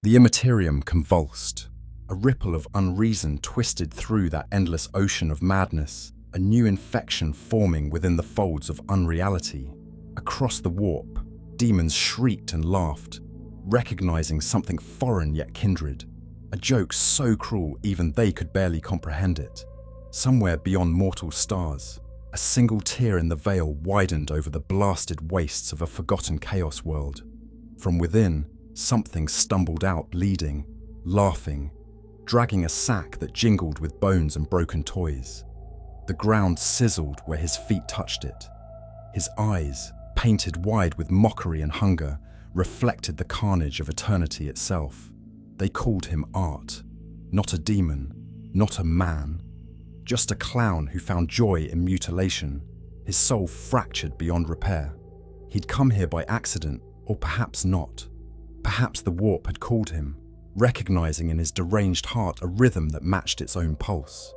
The Immaterium convulsed. A ripple of unreason twisted through that endless ocean of madness, a new infection forming within the folds of unreality. Across the warp, demons shrieked and laughed, recognizing something foreign yet kindred. A joke so cruel even they could barely comprehend it. Somewhere beyond mortal stars, a single tear in the veil widened over the blasted wastes of a forgotten chaos world. From within, something stumbled out bleeding, laughing, dragging a sack that jingled with bones and broken toys. The ground sizzled where his feet touched it. His eyes, painted wide with mockery and hunger, reflected the carnage of eternity itself. They called him Art, not a demon, not a man, just a clown who found joy in mutilation, his soul fractured beyond repair. He'd come here by accident, or perhaps not. Perhaps the warp had called him, recognizing in his deranged heart a rhythm that matched its own pulse.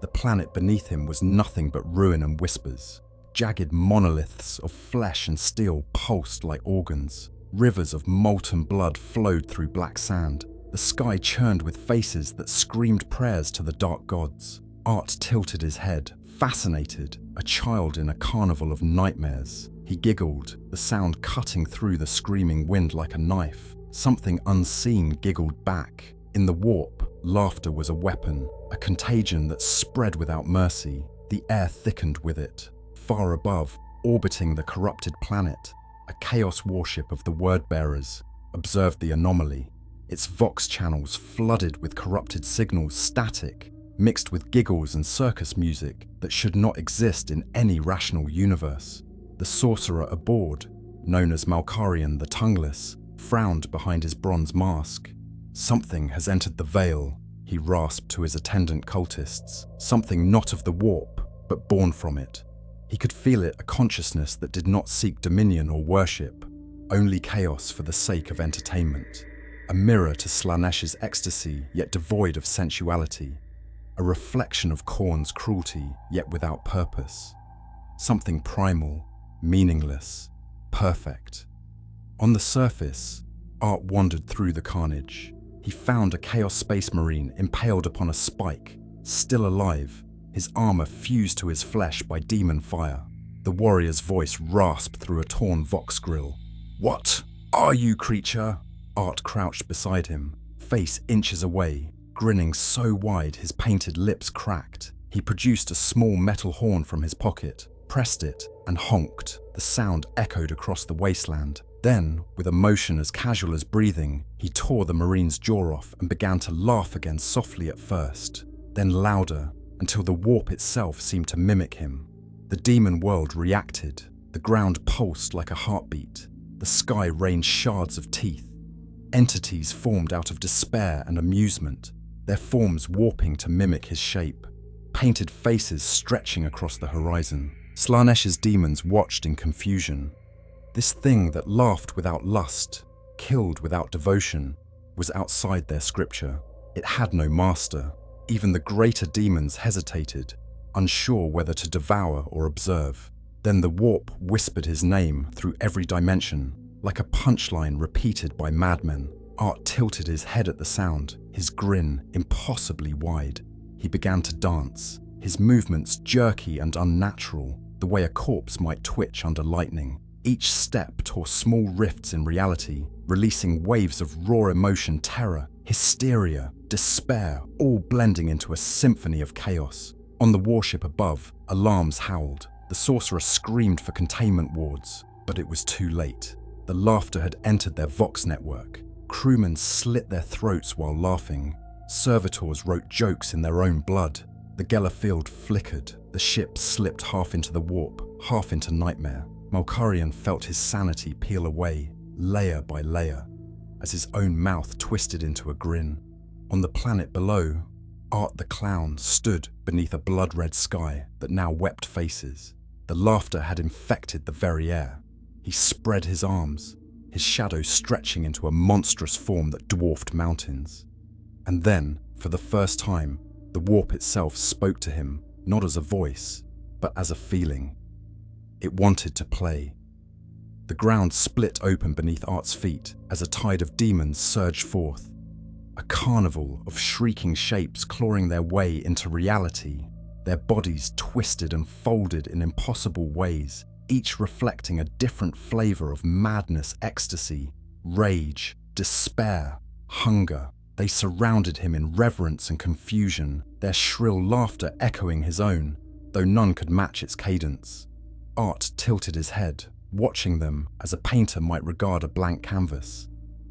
The planet beneath him was nothing but ruin and whispers. Jagged monoliths of flesh and steel pulsed like organs. Rivers of molten blood flowed through black sand. The sky churned with faces that screamed prayers to the dark gods. Art tilted his head, fascinated, a child in a carnival of nightmares. He giggled, the sound cutting through the screaming wind like a knife. Something unseen giggled back. In the warp, laughter was a weapon, a contagion that spread without mercy. The air thickened with it. Far above, orbiting the corrupted planet, a chaos warship of the word-bearers observed the anomaly. Its vox channels flooded with corrupted signals, static, mixed with giggles and circus music that should not exist in any rational universe. The sorcerer aboard, known as Malkarian the Tongueless, frowned behind his bronze mask. "Something has entered the veil," he rasped to his attendant cultists. "Something not of the warp, but born from it." He could feel it, a consciousness that did not seek dominion or worship, only chaos for the sake of entertainment. A mirror to Slaaneş's ecstasy, yet devoid of sensuality. A reflection of Khorne's cruelty, yet without purpose. Something primal, meaningless, perfect. On the surface, Art wandered through the carnage. He found a Chaos Space Marine impaled upon a spike, still alive, his armor fused to his flesh by demon fire. The warrior's voice rasped through a torn vox grill. "What are you, creature?" Art crouched beside him, face inches away, grinning so wide his painted lips cracked. He produced a small metal horn from his pocket, pressed it, and honked. The sound echoed across the wasteland. Then, with a motion as casual as breathing, he tore the Marine's jaw off and began to laugh again, softly at first, then louder, until the warp itself seemed to mimic him. The demon world reacted. The ground pulsed like a heartbeat. The sky rained shards of teeth. Entities formed out of despair and amusement, their forms warping to mimic his shape. Painted faces stretching across the horizon. Slaaneş's demons watched in confusion. This thing that laughed without lust, killed without devotion, was outside their scripture. It had no master. Even the greater demons hesitated, unsure whether to devour or observe. Then the warp whispered his name through every dimension, like a punchline repeated by madmen. Art tilted his head at the sound, his grin impossibly wide. He began to dance, his movements jerky and unnatural, the way a corpse might twitch under lightning. Each step tore small rifts in reality, releasing waves of raw emotion, terror, hysteria, despair, all blending into a symphony of chaos. On the warship above, alarms howled. The sorcerer screamed for containment wards, but it was too late. The laughter had entered their Vox network. Crewmen slit their throats while laughing. Servitors wrote jokes in their own blood. The Gellerfield flickered. The ship slipped half into the warp, half into nightmare. Malkarian felt his sanity peel away, layer by layer, as his own mouth twisted into a grin. On the planet below, Art the Clown stood beneath a blood-red sky that now wept faces. The laughter had infected the very air. He spread his arms, his shadow stretching into a monstrous form that dwarfed mountains. And then, for the first time, the warp itself spoke to him, not as a voice, but as a feeling. It wanted to play. The ground split open beneath Art's feet as a tide of demons surged forth. A carnival of shrieking shapes clawing their way into reality, their bodies twisted and folded in impossible ways, each reflecting a different flavor of madness, ecstasy, rage, despair, hunger. They surrounded him in reverence and confusion, their shrill laughter echoing his own, though none could match its cadence. Art tilted his head, watching them as a painter might regard a blank canvas.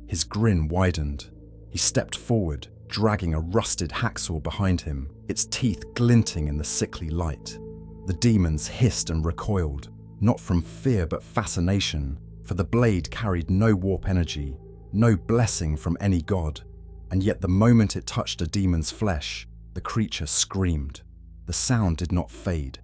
His grin widened. He stepped forward, dragging a rusted hacksaw behind him, its teeth glinting in the sickly light. The demons hissed and recoiled, not from fear but fascination, for the blade carried no warp energy, no blessing from any god. And yet the moment it touched a demon's flesh, the creature screamed. The sound did not fade.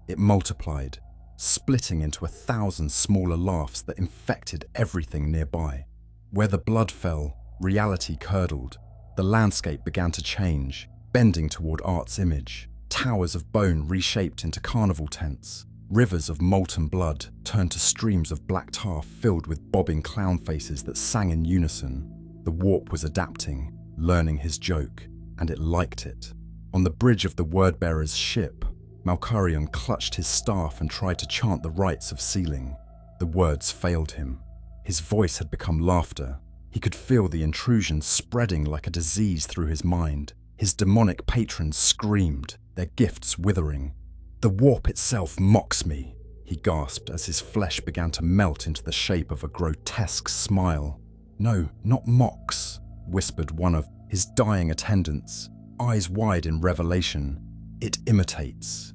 It multiplied, splitting into 1,000 smaller laughs that infected everything nearby. Where the blood fell, reality curdled. The landscape began to change, bending toward Art's image. Towers of bone reshaped into carnival tents. Rivers of molten blood turned to streams of black tar filled with bobbing clown faces that sang in unison. The warp was adapting, learning his joke, and it liked it. On the bridge of the word-bearer's ship, Malkarion clutched his staff and tried to chant the rites of sealing. The words failed him. His voice had become laughter. He could feel the intrusion spreading like a disease through his mind. His demonic patrons screamed, their gifts withering. "The warp itself mocks me," he gasped as his flesh began to melt into the shape of a grotesque smile. "No, not mocks," whispered one of his dying attendants, eyes wide in revelation. "It imitates."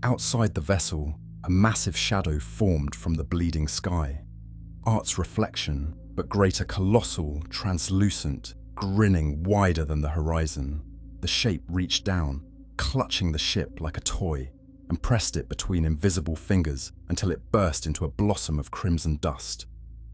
Outside the vessel, a massive shadow formed from the bleeding sky. Art's reflection, but greater, colossal, translucent, grinning wider than the horizon. The shape reached down, clutching the ship like a toy, and pressed it between invisible fingers until it burst into a blossom of crimson dust.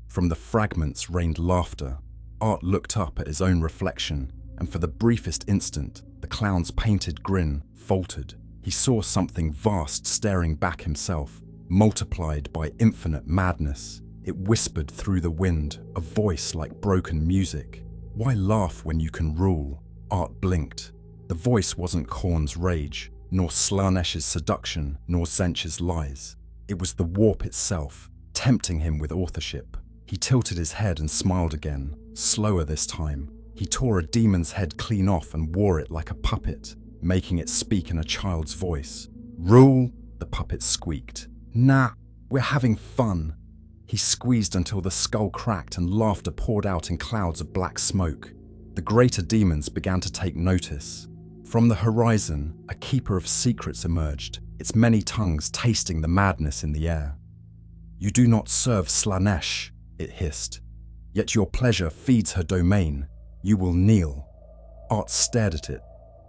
From the fragments rained laughter. Art looked up at his own reflection, and for the briefest instant, the clown's painted grin faltered. He saw something vast staring back himself, multiplied by infinite madness. It whispered through the wind, a voice like broken music. "Why laugh when you can rule?" Art blinked. The voice wasn't Khorne's rage, nor Slanesh's seduction, nor Tzeentch's lies. It was the warp itself, tempting him with authorship. He tilted his head and smiled again, slower this time. He tore a demon's head clean off and wore it like a puppet, making it speak in a child's voice. "Rule?" the puppet squeaked. "Nah, we're having fun." He squeezed until the skull cracked and laughter poured out in clouds of black smoke. The greater demons began to take notice. From the horizon, a keeper of secrets emerged, its many tongues tasting the madness in the air. "You do not serve Slaanesh," it hissed. "Yet your pleasure feeds her domain. You will kneel." Art stared at it,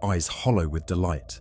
eyes hollow with delight.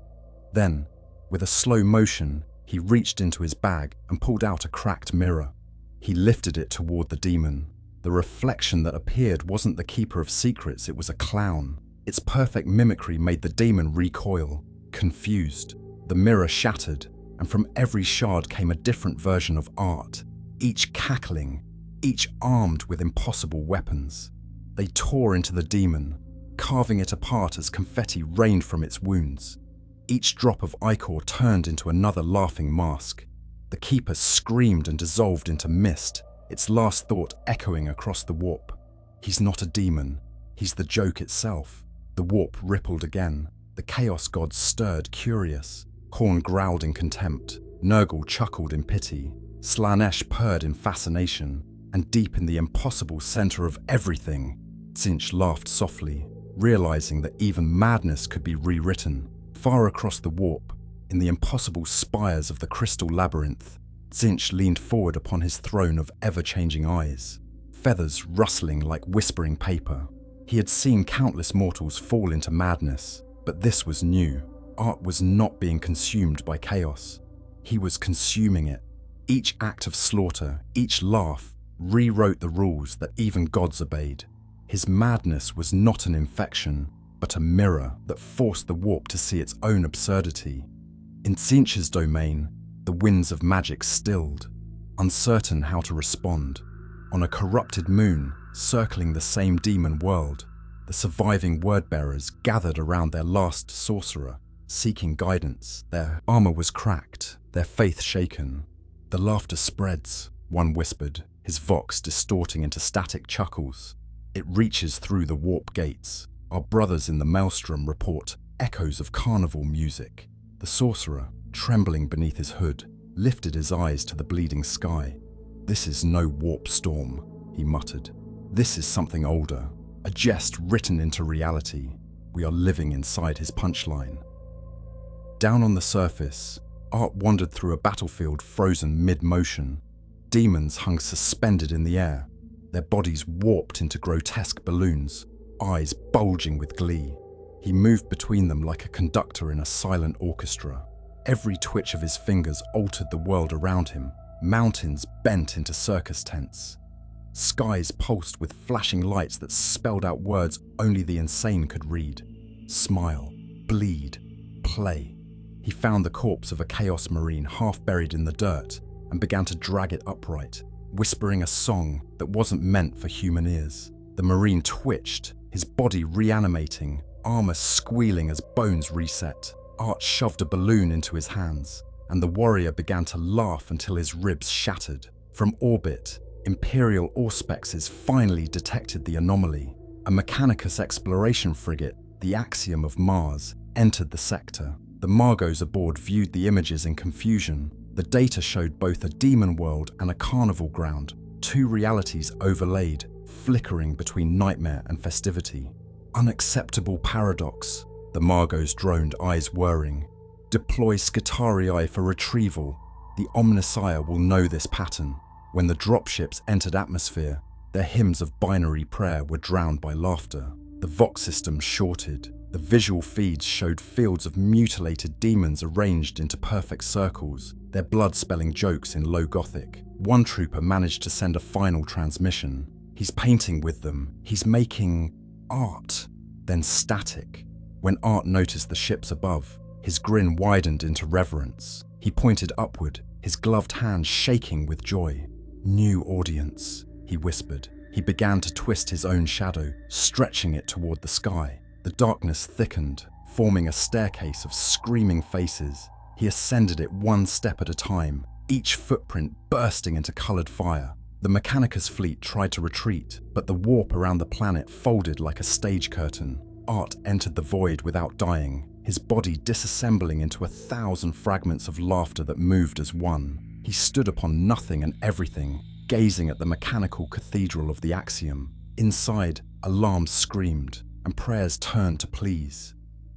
Then, with a slow motion, he reached into his bag and pulled out a cracked mirror. He lifted it toward the demon. The reflection that appeared wasn't the keeper of secrets, it was a clown. Its perfect mimicry made the demon recoil, confused. The mirror shattered, and from every shard came a different version of Art, each cackling, each armed with impossible weapons. They tore into the demon, carving it apart as confetti rained from its wounds. Each drop of ichor turned into another laughing mask. The keeper screamed and dissolved into mist, its last thought echoing across the warp. "He's not a demon, he's the joke itself." The warp rippled again. The chaos gods stirred, curious. Khorne growled in contempt. Nurgle chuckled in pity. Slaanesh purred in fascination. And deep in the impossible center of everything, Tzeentch laughed softly, realizing that even madness could be rewritten. Far across the warp, in the impossible spires of the crystal labyrinth, Tzeentch leaned forward upon his throne of ever-changing eyes, feathers rustling like whispering paper. He had seen countless mortals fall into madness, but this was new. Art was not being consumed by chaos. He was consuming it. Each act of slaughter, each laugh, rewrote the rules that even gods obeyed. His madness was not an infection, but a mirror that forced the warp to see its own absurdity. In Tzeentch's domain, the winds of magic stilled. uncertain how to respond. On a corrupted moon, circling the same demon world, the surviving word-bearers gathered around their last sorcerer, seeking guidance. Their armor was cracked, their faith shaken. "The laughter spreads," one whispered, his vox distorting into static chuckles. "It reaches through the warp gates. Our brothers in the maelstrom report echoes of carnival music." The sorcerer, trembling beneath his hood, lifted his eyes to the bleeding sky. "This is no warp storm," he muttered. "This is something older, a jest written into reality. We are living inside his punchline." Down on the surface, Art wandered through a battlefield frozen mid-motion. Demons hung suspended in the air, their bodies warped into grotesque balloons, eyes bulging with glee. He moved between them like a conductor in a silent orchestra. Every twitch of his fingers altered the world around him. Mountains bent into circus tents. Skies pulsed with flashing lights that spelled out words only the insane could read. Smile, bleed, play. He found the corpse of a Chaos Marine half buried in the dirt and began to drag it upright, whispering a song that wasn't meant for human ears. The Marine twitched, his body reanimating, armor squealing as bones reset. Art shoved a balloon into his hands, and the warrior began to laugh until his ribs shattered. From orbit, Imperial Auspexes finally detected the anomaly. A Mechanicus exploration frigate, the Axiom of Mars, entered the sector. The Margos aboard viewed the images in confusion. The data showed both a demon world and a carnival ground, two realities overlaid, flickering between nightmare and festivity. "Unacceptable paradox," the Margos droned, eyes whirring. "Deploy Skitarii for retrieval. The Omnissiah will know this pattern." When the dropships entered atmosphere, their hymns of binary prayer were drowned by laughter. The Vox system shorted. The visual feeds showed fields of mutilated demons arranged into perfect circles, their blood spelling jokes in low Gothic. One trooper managed to send a final transmission. "He's painting with them. He's making art." Then static. When Art noticed the ships above, his grin widened into reverence. He pointed upward, his gloved hand shaking with joy. "New audience," he whispered. He began to twist his own shadow, stretching it toward the sky. The darkness thickened, forming a staircase of screaming faces. He ascended it one step at a time, each footprint bursting into colored fire. The Mechanicus fleet tried to retreat, but the warp around the planet folded like a stage curtain. Art entered the void without dying, his body disassembling into 1,000 fragments of laughter that moved as one. He stood upon nothing and everything, gazing at the mechanical cathedral of the Axiom. Inside, alarms screamed, and prayers turned to pleas.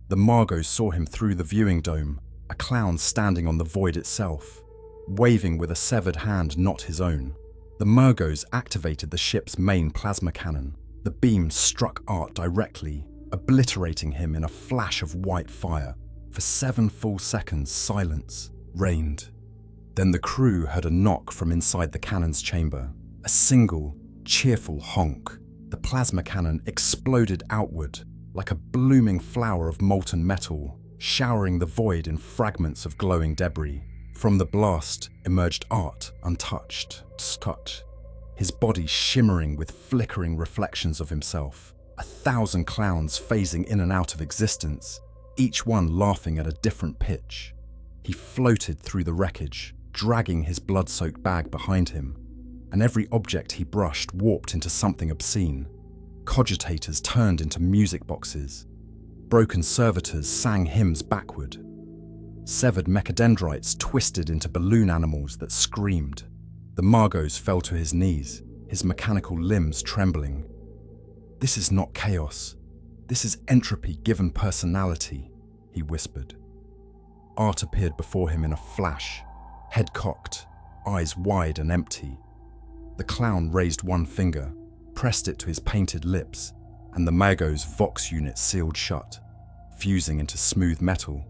The Margos saw him through the viewing dome, a clown standing on the void itself, waving with a severed hand not his own. The Margos activated the ship's main plasma cannon. The beam struck Art directly, obliterating him in a flash of white fire. For 7 full seconds, silence reigned. Then the crew heard a knock from inside the cannon's chamber. A single, cheerful honk. The plasma cannon exploded outward, like a blooming flower of molten metal, showering the void in fragments of glowing debris. From the blast emerged Art, untouched, his body shimmering with flickering reflections of himself. 1,000 clowns phasing in and out of existence, each one laughing at a different pitch. He floated through the wreckage, dragging his blood-soaked bag behind him, and every object he brushed warped into something obscene. Cogitators turned into music boxes. Broken servitors sang hymns backward. Severed mechadendrites twisted into balloon animals that screamed. The Margos fell to his knees, his mechanical limbs trembling. "This is not chaos. This is entropy given personality," he whispered. Art appeared before him in a flash, head cocked, eyes wide and empty. The clown raised one finger, pressed it to his painted lips, and the Margos' Vox unit sealed shut, fusing into smooth metal.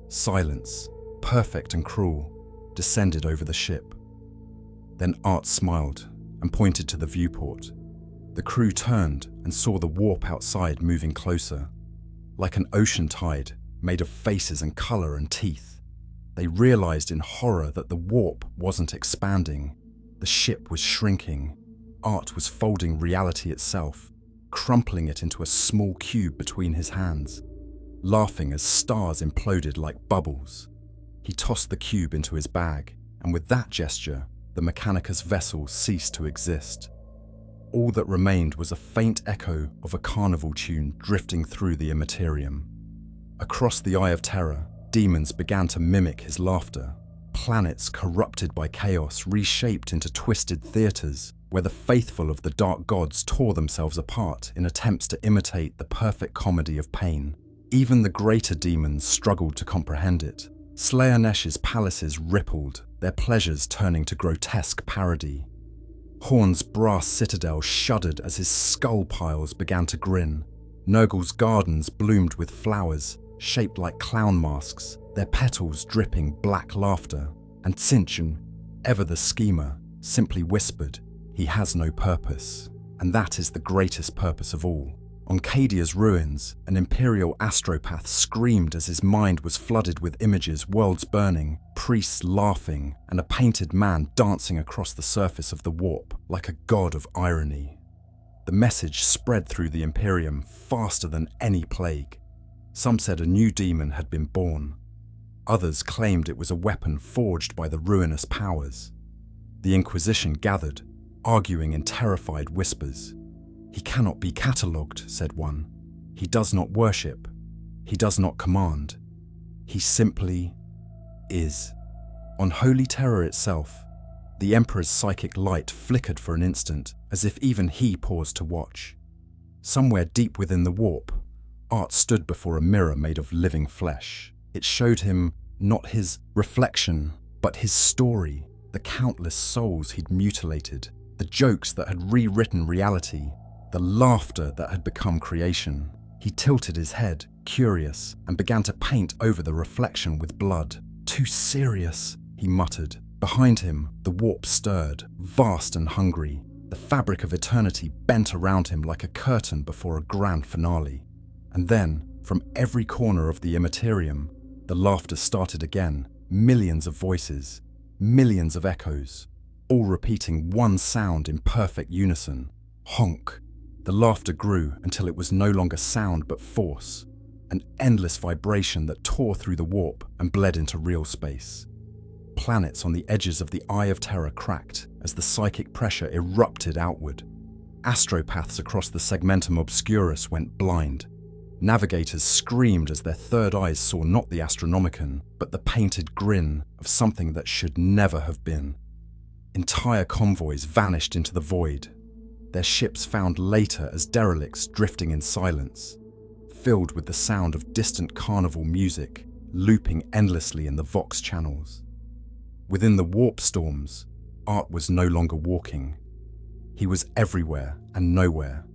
Silence, perfect and cruel, descended over the ship. Then Art smiled and pointed to the viewport. The crew turned and saw the warp outside moving closer, like an ocean tide made of faces and color and teeth. They realized in horror that the warp wasn't expanding. The ship was shrinking. Art was folding reality itself, crumpling it into a small cube between his hands, laughing as stars imploded like bubbles. He tossed the cube into his bag, and with that gesture, the Mechanicus vessel ceased to exist. All that remained was a faint echo of a carnival tune drifting through the Immaterium. Across the Eye of Terror, demons began to mimic his laughter. Planets corrupted by chaos reshaped into twisted theaters, where the faithful of the dark gods tore themselves apart in attempts to imitate the perfect comedy of pain. Even the greater demons struggled to comprehend it. Slayanesh's palaces rippled, their pleasures turning to grotesque parody. Horn's brass citadel shuddered as his skull piles began to grin. Nurgle's gardens bloomed with flowers, shaped like clown masks, their petals dripping black laughter. And Tsinchun, ever the schemer, simply whispered, "He has no purpose." And that is the greatest purpose of all. On Cadia's ruins, an imperial astropath screamed as his mind was flooded with images, worlds burning, priests laughing, and a painted man dancing across the surface of the warp like a god of irony. The message spread through the Imperium faster than any plague. Some said a new demon had been born. Others claimed it was a weapon forged by the ruinous powers. The Inquisition gathered, arguing in terrified whispers. "He cannot be catalogued," said one. "He does not worship. He does not command. He simply is." On Holy Terror itself, the Emperor's psychic light flickered for an instant, as if even he paused to watch. Somewhere deep within the warp, Art stood before a mirror made of living flesh. It showed him not his reflection, but his story, the countless souls he'd mutilated, the jokes that had rewritten reality, the laughter that had become creation. He tilted his head, curious, and began to paint over the reflection with blood. "Too serious," he muttered. Behind him, the warp stirred, vast and hungry. The fabric of eternity bent around him like a curtain before a grand finale. And then, from every corner of the Immaterium, the laughter started again. Millions of voices, millions of echoes, all repeating one sound in perfect unison. Honk. The laughter grew until it was no longer sound but force, an endless vibration that tore through the warp and bled into real space. Planets on the edges of the Eye of Terror cracked as the psychic pressure erupted outward. Astropaths across the Segmentum Obscurus went blind. Navigators screamed as their third eyes saw not the Astronomicon, but the painted grin of something that should never have been. Entire convoys vanished into the void, their ships found later as derelicts drifting in silence, filled with the sound of distant carnival music looping endlessly in the Vox channels. Within the warp storms, Art was no longer walking. He was everywhere and nowhere,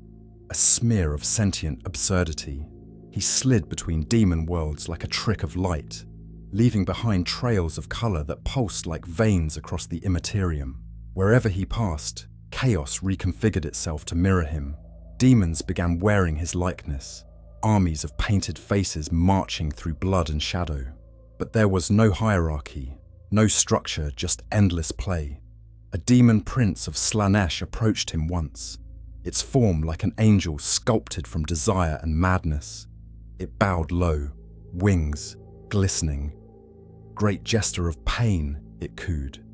a smear of sentient absurdity. He slid between demon worlds like a trick of light, leaving behind trails of color that pulsed like veins across the Immaterium. Wherever he passed, chaos reconfigured itself to mirror him. Demons began wearing his likeness, armies of painted faces marching through blood and shadow. But there was no hierarchy, no structure, just endless play. A demon prince of Slaanesh approached him once, its form like an angel sculpted from desire and madness. It bowed low, wings glistening. "Great jester of pain," it cooed.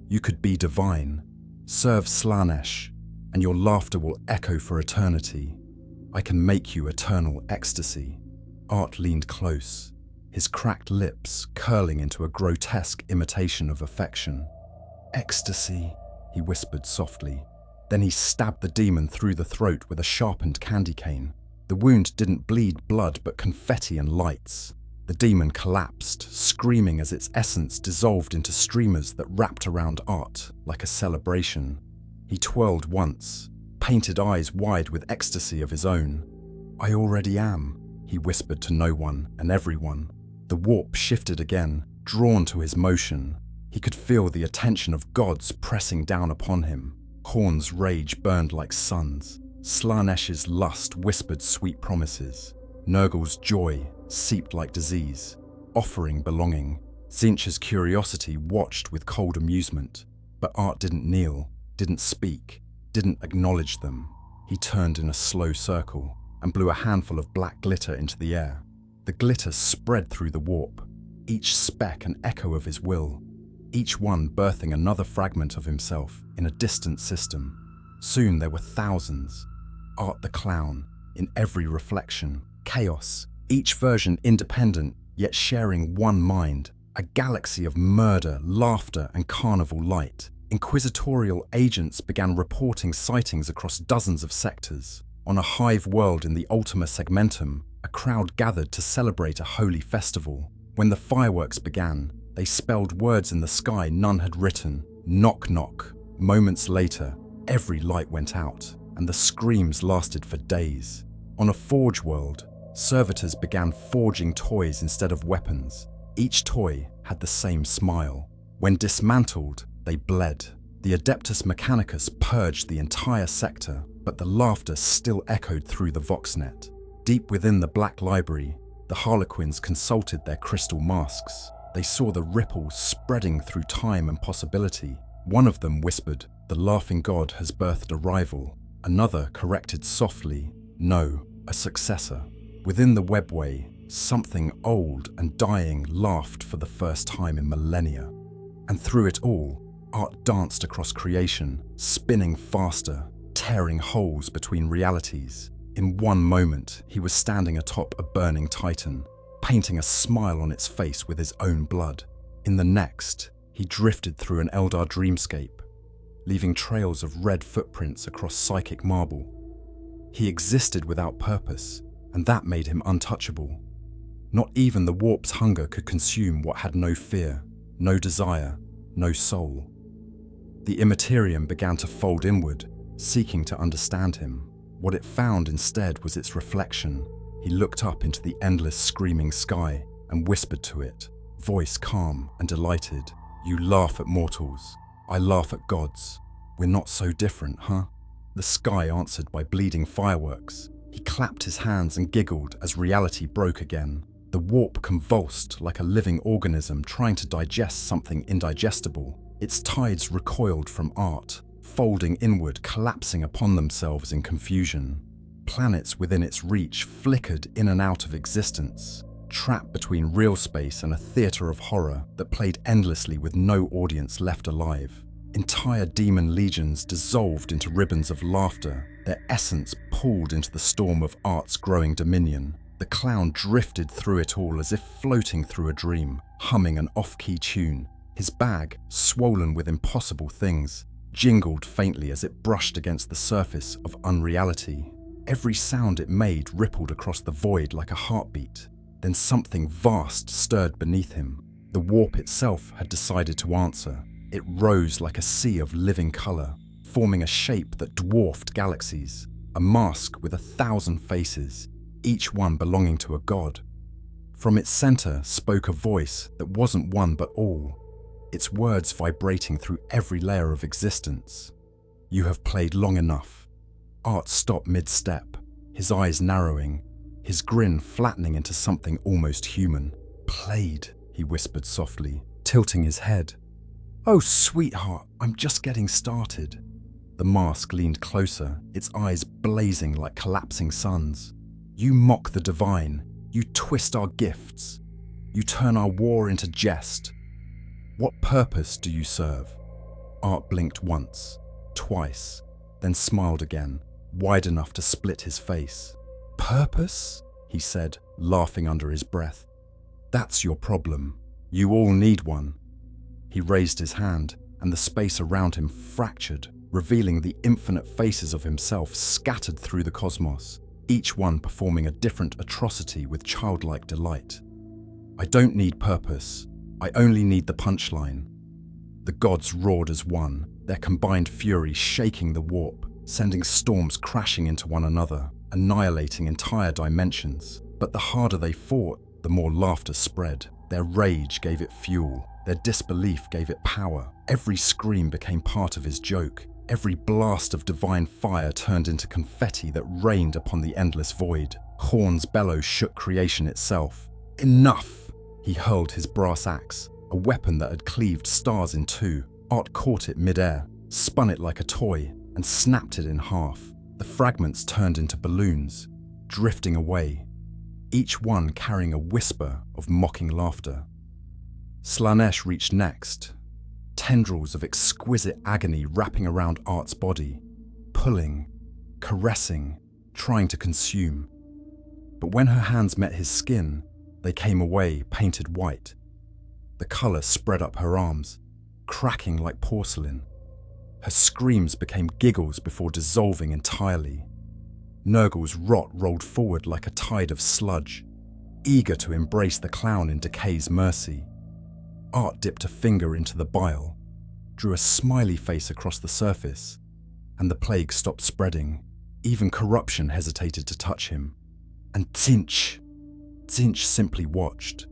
"You could be divine. Serve Slaanesh, and your laughter will echo for eternity. I can make you eternal ecstasy." Art leaned close, his cracked lips curling into a grotesque imitation of affection. "Ecstasy," he whispered softly. Then he stabbed the demon through the throat with a sharpened candy cane. The wound didn't bleed blood but confetti and lights. The demon collapsed, screaming as its essence dissolved into streamers that wrapped around Art like a celebration. He twirled once, painted eyes wide with ecstasy of his own. "I already am," he whispered to no one and everyone. The warp shifted again, drawn to his motion. He could feel the attention of gods pressing down upon him. Horn's rage burned like suns. Slaanesh's lust whispered sweet promises. Nurgle's joy seeped like disease, offering belonging. Tzeentch's curiosity watched with cold amusement, but Art didn't kneel, didn't speak, didn't acknowledge them. He turned in a slow circle and blew a handful of black glitter into the air. The glitter spread through the warp, each speck an echo of his will, each one birthing another fragment of himself in a distant system. Soon there were thousands. Art the clown, in every reflection, chaos, each version independent, yet sharing one mind, a galaxy of murder, laughter, and carnival light. Inquisitorial agents began reporting sightings across dozens of sectors. On a hive world in the Ultima Segmentum, a crowd gathered to celebrate a holy festival. When the fireworks began, they spelled words in the sky none had written. Knock, knock. Moments later, every light went out, and the screams lasted for days. On a forge world, servitors began forging toys instead of weapons. Each toy had the same smile. When dismantled, they bled. The Adeptus Mechanicus purged the entire sector, but the laughter still echoed through the Voxnet. Deep within the Black Library, the Harlequins consulted their crystal masks. They saw the ripples spreading through time and possibility. One of them whispered, "The laughing god has birthed a rival." Another corrected softly, "No, a successor." Within the webway, something old and dying laughed for the first time in millennia. And through it all, Art danced across creation, spinning faster, tearing holes between realities. In one moment, he was standing atop a burning titan, painting a smile on its face with his own blood. In the next, he drifted through an Eldar dreamscape, leaving trails of red footprints across psychic marble. He existed without purpose, and that made him untouchable. Not even the warp's hunger could consume what had no fear, no desire, no soul. The Immaterium began to fold inward, seeking to understand him. What it found instead was its reflection. He looked up into the endless screaming sky and whispered to it, voice calm and delighted, "You laugh at mortals. I laugh at gods. We're not so different, huh?" The sky answered by bleeding fireworks. He clapped his hands and giggled as reality broke again. The warp convulsed like a living organism trying to digest something indigestible. Its tides recoiled from Art, folding inward, collapsing upon themselves in confusion. Planets within its reach flickered in and out of existence, trapped between real space and a theater of horror that played endlessly with no audience left alive. Entire demon legions dissolved into ribbons of laughter, their essence pulled into the storm of Art's growing dominion. The clown drifted through it all as if floating through a dream, humming an off-key tune. His bag, swollen with impossible things, jingled faintly as it brushed against the surface of unreality. Every sound it made rippled across the void like a heartbeat. Then something vast stirred beneath him. The warp itself had decided to answer. It rose like a sea of living color, forming a shape that dwarfed galaxies. A mask with 1,000 faces, each one belonging to a god. From its center spoke a voice that wasn't one but all, its words vibrating through every layer of existence. "You have played long enough." Art stopped mid-step, his eyes narrowing, his grin flattening into something almost human. "Played," he whispered softly, tilting his head. "Oh, sweetheart, I'm just getting started." The mask leaned closer, its eyes blazing like collapsing suns. "You mock the divine. You twist our gifts. You turn our war into jest. What purpose do you serve?" Art blinked once, twice, then smiled again, wide enough to split his face. "Purpose?" he said, laughing under his breath. "That's your problem. You all need one." He raised his hand, and the space around him fractured, revealing the infinite faces of himself scattered through the cosmos, each one performing a different atrocity with childlike delight. "I don't need purpose. I only need the punchline." The gods roared as one, their combined fury shaking the warp, sending storms crashing into one another, annihilating entire dimensions. But the harder they fought, the more laughter spread. Their rage gave it fuel. Their disbelief gave it power. Every scream became part of his joke. Every blast of divine fire turned into confetti that rained upon the endless void. Horn's bellow shook creation itself. "Enough!" He hurled his brass axe, a weapon that had cleaved stars in two. Art caught it mid-air, spun it like a toy, and snapped it in half. The fragments turned into balloons, drifting away, each one carrying a whisper of mocking laughter. Slaanesh reached next, tendrils of exquisite agony wrapping around Art's body, pulling, caressing, trying to consume. But when her hands met his skin, they came away painted white. The colour spread up her arms, cracking like porcelain. Her screams became giggles before dissolving entirely. Nurgle's rot rolled forward like a tide of sludge, eager to embrace the clown in decay's mercy. Art dipped a finger into the bile, drew a smiley face across the surface, and the plague stopped spreading. Even corruption hesitated to touch him. And Tzeentch simply watched.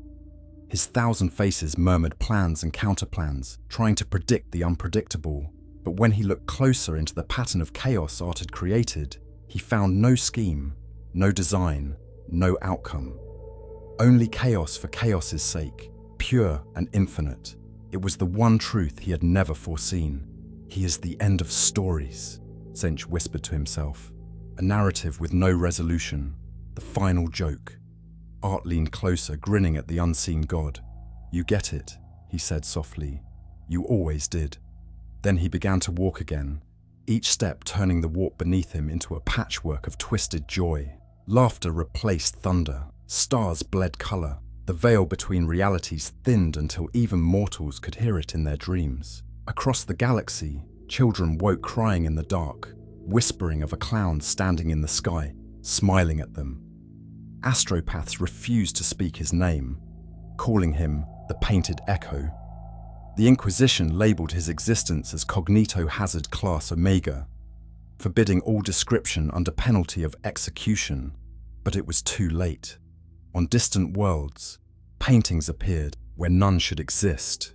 His thousand faces murmured plans and counterplans, trying to predict the unpredictable. But when he looked closer into the pattern of chaos Art had created, he found no scheme, no design, no outcome. Only chaos for chaos's sake, pure and infinite. It was the one truth he had never foreseen. He is the end of stories, Tzeentch whispered to himself. A narrative with no resolution, the final joke. Art leaned closer, grinning at the unseen god. "You get it," he said softly. "You always did." Then he began to walk again, each step turning the warp beneath him into a patchwork of twisted joy. Laughter replaced thunder, stars bled color, the veil between realities thinned until even mortals could hear it in their dreams. Across the galaxy, children woke crying in the dark, whispering of a clown standing in the sky, smiling at them. Astropaths refused to speak his name, calling him the Painted Echo. The Inquisition labeled his existence as Cognito Hazard Class Omega, forbidding all description under penalty of execution. But it was too late. On distant worlds, paintings appeared where none should exist.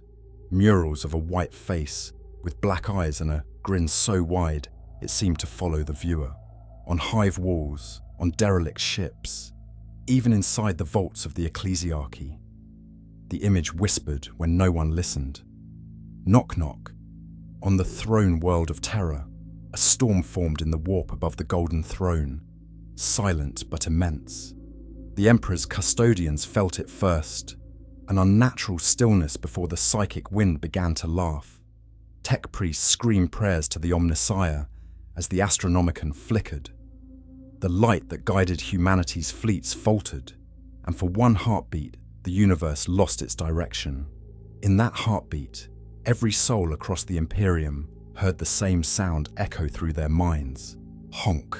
Murals of a white face, with black eyes and a grin so wide it seemed to follow the viewer. On hive walls, on derelict ships, even inside the vaults of the ecclesiarchy. The image whispered when no one listened. Knock knock. On the throne world of terror, a storm formed in the warp above the golden throne, silent but immense. The Emperor's custodians felt it first, an unnatural stillness before the psychic wind began to laugh. Tech priests screamed prayers to the Omnissiah as the Astronomicon flickered. The light that guided humanity's fleets faltered, and for one heartbeat, the universe lost its direction. In that heartbeat, every soul across the Imperium heard the same sound echo through their minds. Honk.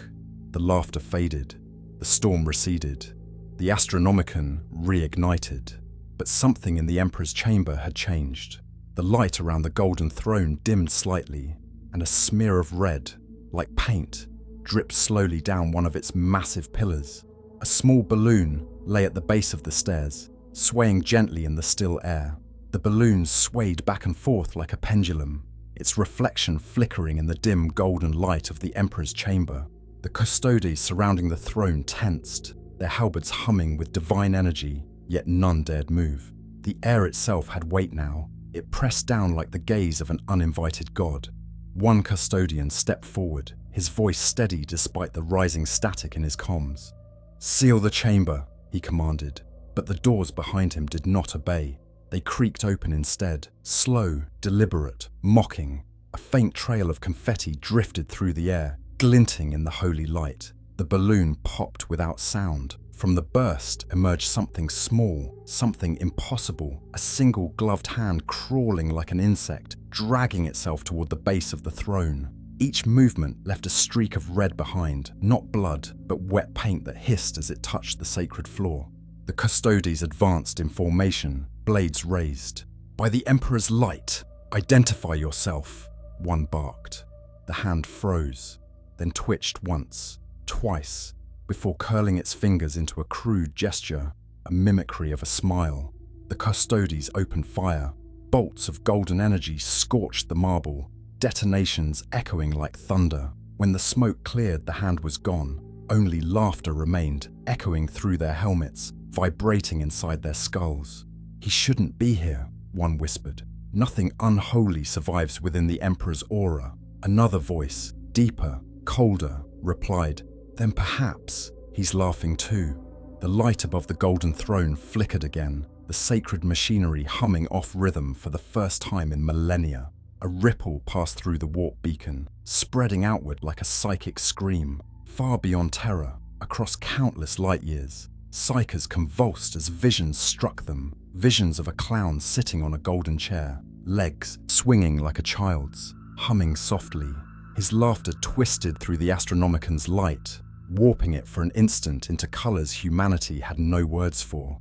The laughter faded. The storm receded. The Astronomicon reignited. But something in the Emperor's chamber had changed. The light around the golden throne dimmed slightly, and a smear of red, like paint, dripped slowly down one of its massive pillars. A small balloon lay at the base of the stairs, swaying gently in the still air. The balloon swayed back and forth like a pendulum, its reflection flickering in the dim golden light of the Emperor's chamber. The custodes surrounding the throne tensed, their halberds humming with divine energy, yet none dared move. The air itself had weight now. It pressed down like the gaze of an uninvited god. One custodian stepped forward, his voice steady despite the rising static in his comms. "Seal the chamber," he commanded, but the doors behind him did not obey. They creaked open instead, slow, deliberate, mocking. A faint trail of confetti drifted through the air, glinting in the holy light. The balloon popped without sound. From the burst emerged something small, something impossible, a single gloved hand crawling like an insect, dragging itself toward the base of the throne. Each movement left a streak of red behind, not blood, but wet paint that hissed as it touched the sacred floor. The custodes advanced in formation, blades raised. "By the Emperor's light, identify yourself," one barked. The hand froze, then twitched once, twice, before curling its fingers into a crude gesture, a mimicry of a smile. The custodes opened fire. Bolts of golden energy scorched the marble, detonations echoing like thunder. When the smoke cleared, the hand was gone. Only laughter remained, echoing through their helmets, vibrating inside their skulls. "He shouldn't be here," one whispered. "Nothing unholy survives within the Emperor's aura." Another voice, deeper, colder, replied, "Then perhaps he's laughing too." The light above the golden throne flickered again, the sacred machinery humming off rhythm for the first time in millennia. A ripple passed through the warp beacon, spreading outward like a psychic scream, far beyond terror, across countless light years. Psychers convulsed as visions struck them, visions of a clown sitting on a golden chair, legs swinging like a child's, humming softly. His laughter twisted through the Astronomican's light, warping it for an instant into colors humanity had no words for.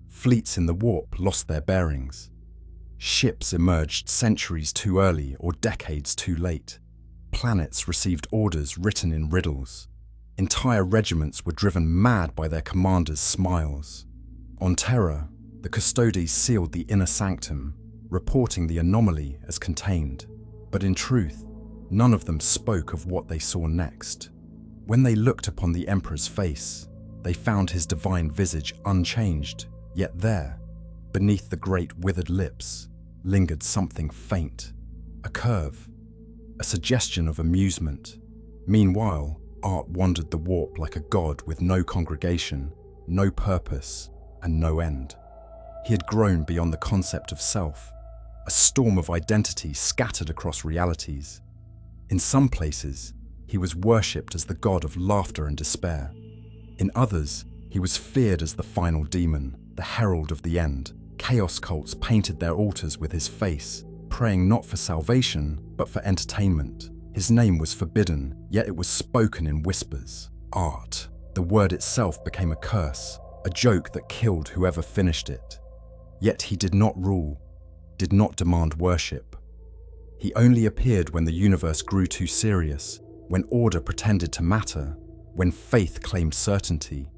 Fleets in the warp lost their bearings. Ships emerged centuries too early or decades too late. Planets received orders written in riddles. Entire regiments were driven mad by their commanders' smiles. On Terra, the Custodes sealed the inner sanctum, reporting the anomaly as contained. But in truth, none of them spoke of what they saw next. When they looked upon the Emperor's face, they found his divine visage unchanged, yet there, beneath the great withered lips, lingered something faint, a curve, a suggestion of amusement. Meanwhile, Art wandered the warp like a god with no congregation, no purpose, and no end. He had grown beyond the concept of self, a storm of identity scattered across realities. In some places, he was worshipped as the god of laughter and despair. In others, he was feared as the final demon, the herald of the end. Chaos cults painted their altars with his face, praying not for salvation, but for entertainment. His name was forbidden, yet it was spoken in whispers. Art. The word itself became a curse, a joke that killed whoever finished it. Yet he did not rule, did not demand worship. He only appeared when the universe grew too serious, when order pretended to matter, when faith claimed certainty.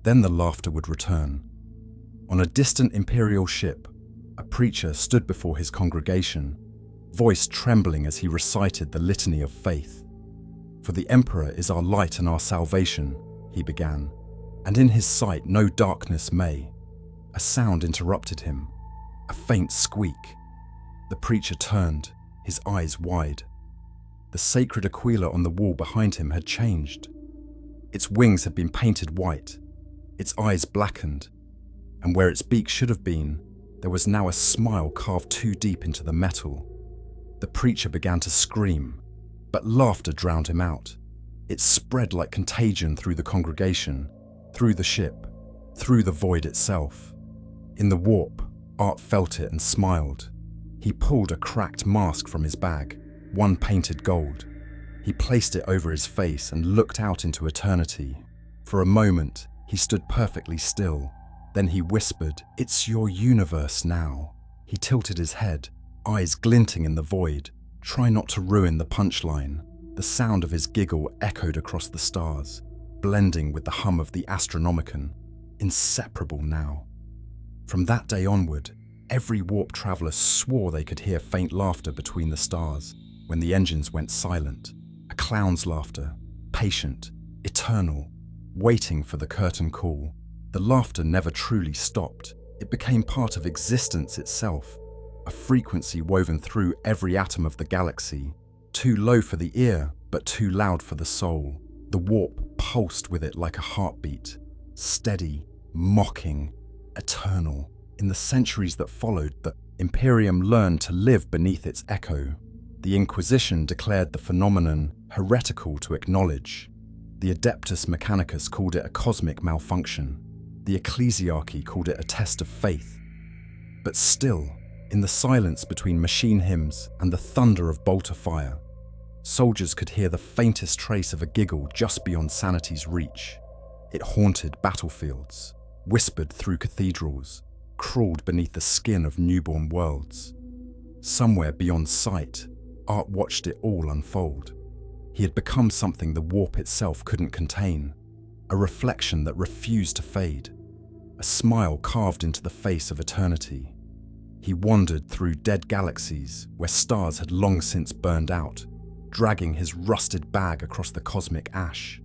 Then the laughter would return. On a distant imperial ship, a preacher stood before his congregation, voice trembling as he recited the litany of faith. "For the Emperor is our light and our salvation," he began, "and in his sight no darkness may." A sound interrupted him, a faint squeak. The preacher turned, his eyes wide. The sacred aquila on the wall behind him had changed. Its wings had been painted white, its eyes blackened, and where its beak should have been, there was now a smile carved too deep into the metal. The preacher began to scream, but laughter drowned him out. It spread like contagion through the congregation, through the ship, through the void itself. In the warp, Art felt it and smiled. He pulled a cracked mask from his bag, one painted gold. He placed it over his face and looked out into eternity. For a moment, he stood perfectly still. Then he whispered, "It's your universe now." He tilted his head, eyes glinting in the void. "Try not to ruin the punchline." The sound of his giggle echoed across the stars, blending with the hum of the Astronomican, inseparable now. From that day onward, every warp traveler swore they could hear faint laughter between the stars when the engines went silent. A clown's laughter, patient, eternal, waiting for the curtain call. The laughter never truly stopped. It became part of existence itself, a frequency woven through every atom of the galaxy, too low for the ear, but too loud for the soul. The warp pulsed with it like a heartbeat, steady, mocking, eternal. In the centuries that followed, the Immaterium learned to live beneath its echo. The Inquisition declared the phenomenon heretical to acknowledge. The Adeptus Mechanicus called it a cosmic malfunction. The Ecclesiarchy called it a test of faith. But still, in the silence between machine hymns and the thunder of bolter fire, soldiers could hear the faintest trace of a giggle just beyond sanity's reach. It haunted battlefields, whispered through cathedrals, crawled beneath the skin of newborn worlds. Somewhere beyond sight, Art watched it all unfold. He had become something the warp itself couldn't contain, a reflection that refused to fade, a smile carved into the face of eternity. He wandered through dead galaxies where stars had long since burned out, dragging his rusted bag across the cosmic ash,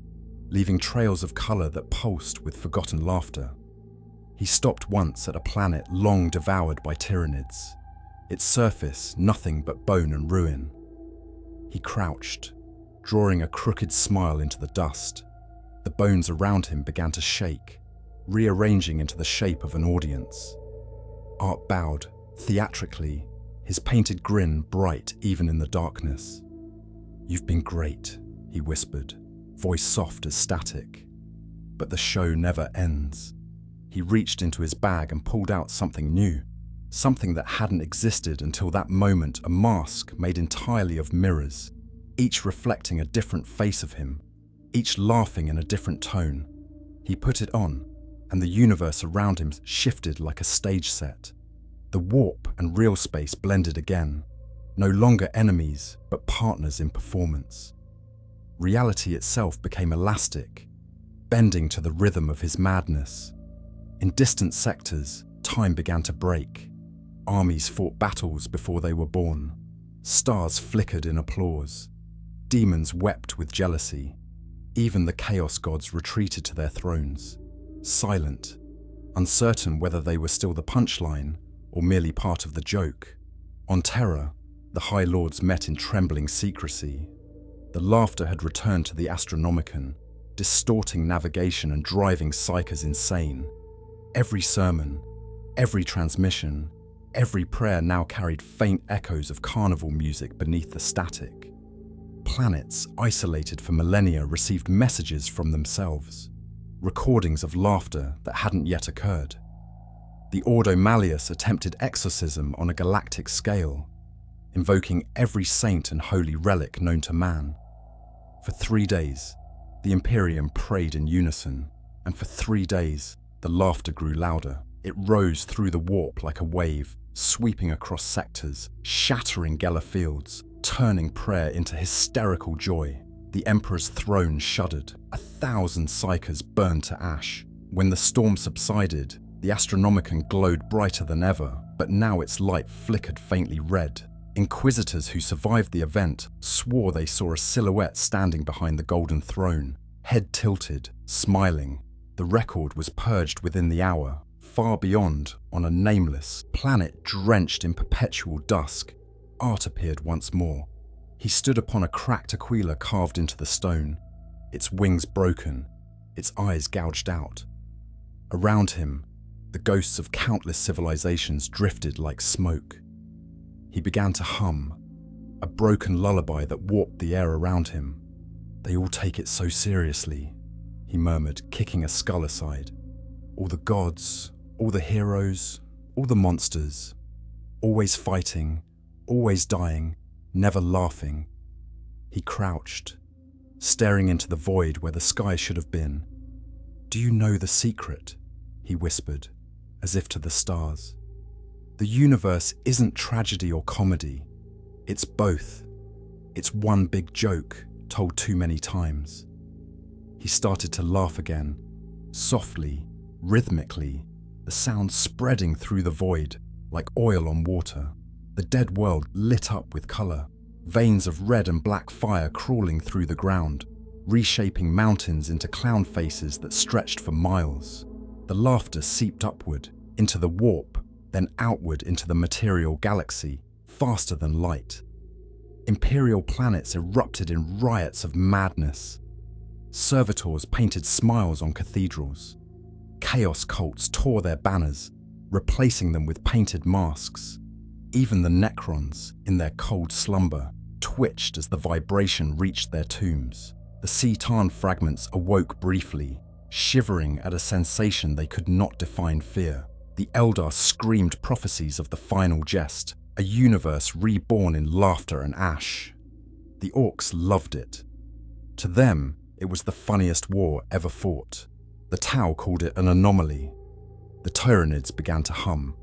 leaving trails of color that pulsed with forgotten laughter. He stopped once at a planet long devoured by tyranids, its surface nothing but bone and ruin. He crouched, drawing a crooked smile into the dust. The bones around him began to shake, rearranging into the shape of an audience. Art bowed, theatrically, his painted grin bright even in the darkness. "You've been great," he whispered, voice soft as static. "But the show never ends." He reached into his bag and pulled out something new, something that hadn't existed until that moment, a mask made entirely of mirrors, each reflecting a different face of him, each laughing in a different tone. He put it on, and the universe around him shifted like a stage set. The warp and real space blended again, no longer enemies, but partners in performance. Reality itself became elastic, bending to the rhythm of his madness. In distant sectors, time began to break. Armies fought battles before they were born. Stars flickered in applause. Demons wept with jealousy. Even the chaos gods retreated to their thrones, silent, uncertain whether they were still the punchline or merely part of the joke. On Terra, the High Lords met in trembling secrecy. The laughter had returned to the Astronomicon, distorting navigation and driving psychers insane. Every sermon, every transmission, every prayer now carried faint echoes of carnival music beneath the static. Planets, isolated for millennia, received messages from themselves, recordings of laughter that hadn't yet occurred. The Ordo Malleus attempted exorcism on a galactic scale, invoking every saint and holy relic known to man. For 3 days, the Imperium prayed in unison, and for 3 days, the laughter grew louder. It rose through the warp like a wave, sweeping across sectors, shattering Geller fields, turning prayer into hysterical joy. The Emperor's throne shuddered. 1,000 psychers burned to ash. When the storm subsided, the Astronomicon glowed brighter than ever, but now its light flickered faintly red. Inquisitors who survived the event swore they saw a silhouette standing behind the golden throne, head tilted, smiling. The record was purged within the hour. Far beyond, on a nameless planet drenched in perpetual dusk, Art appeared once more. He stood upon a cracked aquila carved into the stone, its wings broken, its eyes gouged out. Around him, the ghosts of countless civilizations drifted like smoke. He began to hum, a broken lullaby that warped the air around him. "They all take it so seriously," he murmured, kicking a skull aside. "All the gods, all the heroes, all the monsters, always fighting, always dying, never laughing." He crouched, staring into the void where the sky should have been. "Do you know the secret?" he whispered, as if to the stars. "The universe isn't tragedy or comedy. It's both. It's one big joke told too many times." He started to laugh again, softly, rhythmically, the sound spreading through the void like oil on water. The dead world lit up with color, veins of red and black fire crawling through the ground, reshaping mountains into clown faces that stretched for miles. The laughter seeped upward, into the warp, then outward into the material galaxy, faster than light. Imperial planets erupted in riots of madness. Servitors painted smiles on cathedrals. Chaos cults tore their banners, replacing them with painted masks. Even the Necrons, in their cold slumber, twitched as the vibration reached their tombs. The Cetan fragments awoke briefly, shivering at a sensation they could not define fear. The Eldar screamed prophecies of the final jest, a universe reborn in laughter and ash. The Orcs loved it. To them, it was the funniest war ever fought. The Tau called it an anomaly. The Tyranids began to hum,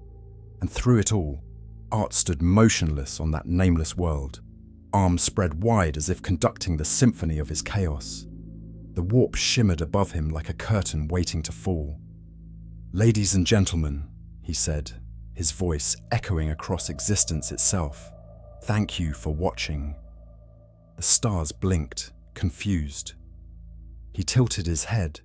and through it all, Art stood motionless on that nameless world, arms spread wide as if conducting the symphony of his chaos. The warp shimmered above him like a curtain waiting to fall. "Ladies and gentlemen," he said, his voice echoing across existence itself, "thank you for watching." The stars blinked, confused. He tilted his head,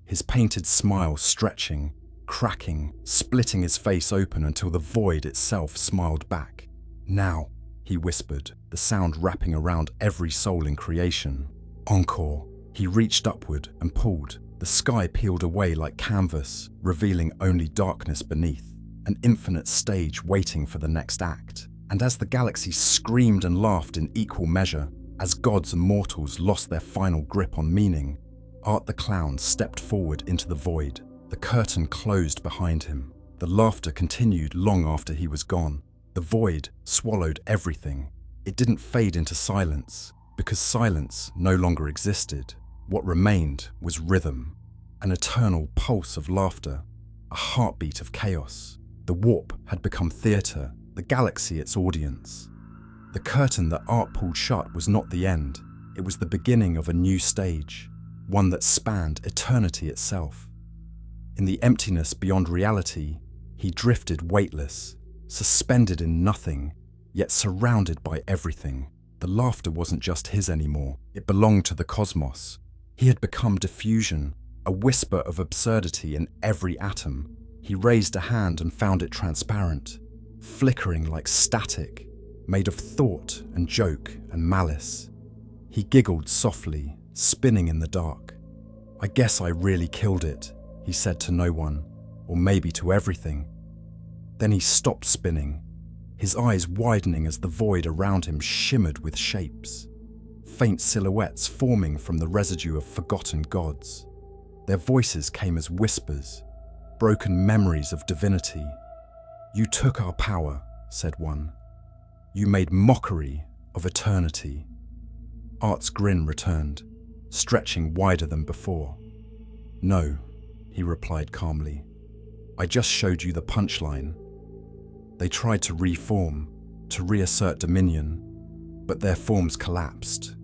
his painted smile stretching, cracking, splitting his face open until the void itself smiled back. "Now," he whispered, the sound wrapping around every soul in creation. "Encore." He reached upward and pulled. The sky peeled away like canvas, revealing only darkness beneath, an infinite stage waiting for the next act. And as the galaxy screamed and laughed in equal measure, as gods and mortals lost their final grip on meaning, Art the Clown stepped forward into the void. The curtain closed behind him. The laughter continued long after he was gone. The void swallowed everything. It didn't fade into silence, because silence no longer existed. What remained was rhythm, an eternal pulse of laughter, a heartbeat of chaos. The warp had become theatre, the galaxy its audience. The curtain that Art pulled shut was not the end. It was the beginning of a new stage, one that spanned eternity itself. In the emptiness beyond reality, he drifted weightless, suspended in nothing, yet surrounded by everything. The laughter wasn't just his anymore. It belonged to the cosmos. He had become diffusion, a whisper of absurdity in every atom. He raised a hand and found it transparent, flickering like static, made of thought and joke and malice. He giggled softly, spinning in the dark. "I guess I really killed it," he said to no one, or maybe to everything. Then he stopped spinning, his eyes widening as the void around him shimmered with shapes, faint silhouettes forming from the residue of forgotten gods. Their voices came as whispers, broken memories of divinity. "You took our power," said one. "You made mockery of eternity." Art's grin returned, stretching wider than before. "No," he replied calmly. "I just showed you the punchline. They tried to reform, to reassert dominion, but their forms collapsed,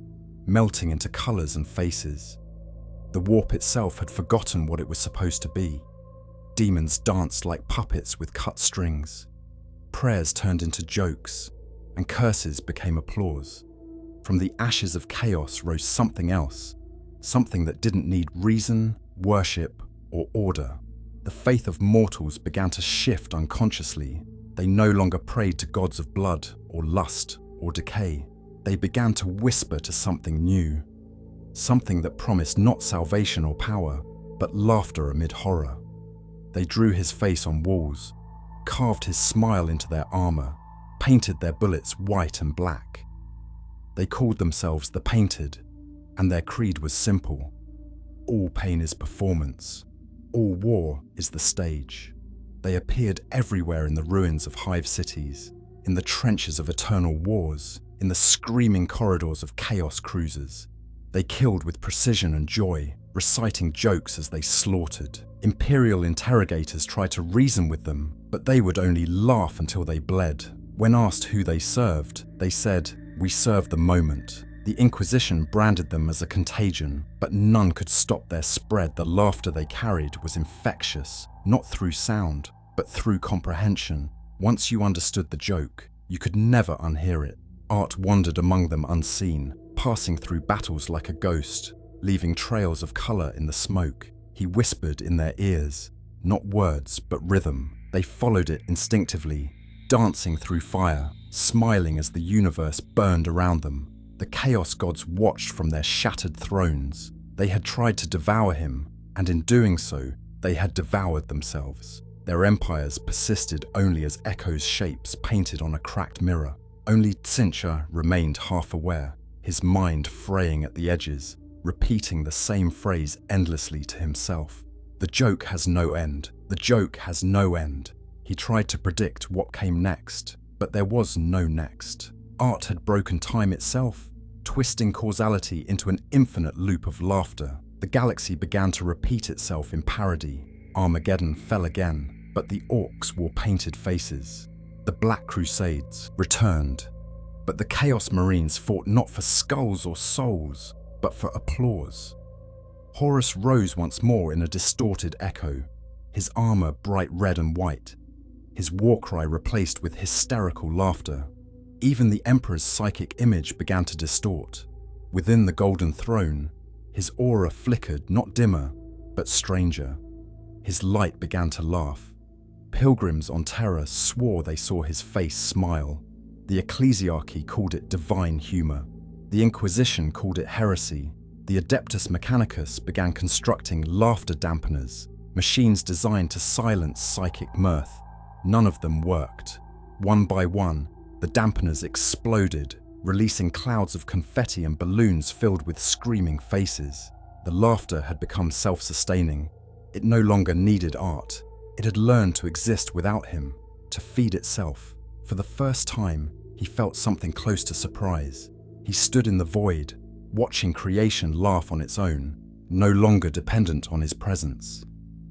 melting into colors and faces. The warp itself had forgotten what it was supposed to be. Demons danced like puppets with cut strings. Prayers turned into jokes, and curses became applause. From the ashes of chaos rose something else, something that didn't need reason, worship, or order. The faith of mortals began to shift unconsciously. They no longer prayed to gods of blood, or lust, or decay. They began to whisper to something new, something that promised not salvation or power, but laughter amid horror. They drew his face on walls, carved his smile into their armor, painted their bullets white and black. They called themselves the Painted, and their creed was simple. All pain is performance. All war is the stage. They appeared everywhere in the ruins of hive cities, in the trenches of eternal wars, in the screaming corridors of chaos cruisers. They killed with precision and joy, reciting jokes as they slaughtered. Imperial interrogators tried to reason with them, but they would only laugh until they bled. When asked who they served, they said, "We serve the moment." The Inquisition branded them as a contagion, but none could stop their spread. The laughter they carried was infectious, not through sound, but through comprehension. Once you understood the joke, you could never unhear it. Art wandered among them unseen, passing through battles like a ghost, leaving trails of color in the smoke. He whispered in their ears, not words, but rhythm. They followed it instinctively, dancing through fire, smiling as the universe burned around them. The Chaos Gods watched from their shattered thrones. They had tried to devour him, and in doing so, they had devoured themselves. Their empires persisted only as echoes' shapes painted on a cracked mirror. Only Tsincha remained half aware, his mind fraying at the edges, repeating the same phrase endlessly to himself. The joke has no end. The joke has no end. He tried to predict what came next, but there was no next. Art had broken time itself, twisting causality into an infinite loop of laughter. The galaxy began to repeat itself in parody. Armageddon fell again, but the orcs wore painted faces. The Black Crusades returned, but the Chaos Marines fought not for skulls or souls, but for applause. Horus rose once more in a distorted echo, his armor bright red and white, his war cry replaced with hysterical laughter. Even the Emperor's psychic image began to distort. Within the golden throne, his aura flickered not dimmer, but stranger. His light began to laugh. Pilgrims on terror swore they saw his face smile. The ecclesiarchy called it divine humor. The Inquisition called it heresy. The Adeptus Mechanicus began constructing laughter dampeners, machines designed to silence psychic mirth. None of them worked. One by one, the dampeners exploded, releasing clouds of confetti and balloons filled with screaming faces. The laughter had become self-sustaining. It no longer needed art. It had learned to exist without him, to feed itself. For the first time, he felt something close to surprise. He stood in the void, watching creation laugh on its own, no longer dependent on his presence.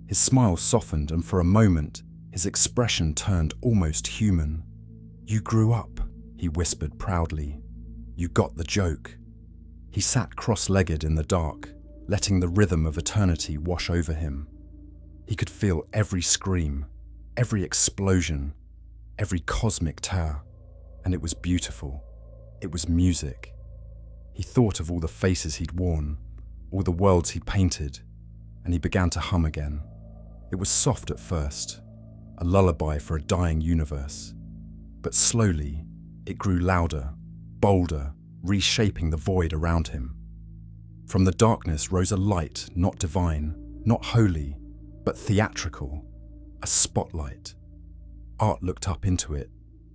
His smile softened, and for a moment, his expression turned almost human. "You grew up," he whispered proudly. "You got the joke." He sat cross-legged in the dark, letting the rhythm of eternity wash over him. He could feel every scream, every explosion, every cosmic tear, and it was beautiful. It was music. He thought of all the faces he'd worn, all the worlds he'd painted, and he began to hum again. It was soft at first, a lullaby for a dying universe. But slowly, it grew louder, bolder, reshaping the void around him. From the darkness rose a light not divine, not holy, but theatrical, a spotlight. Art looked up into it,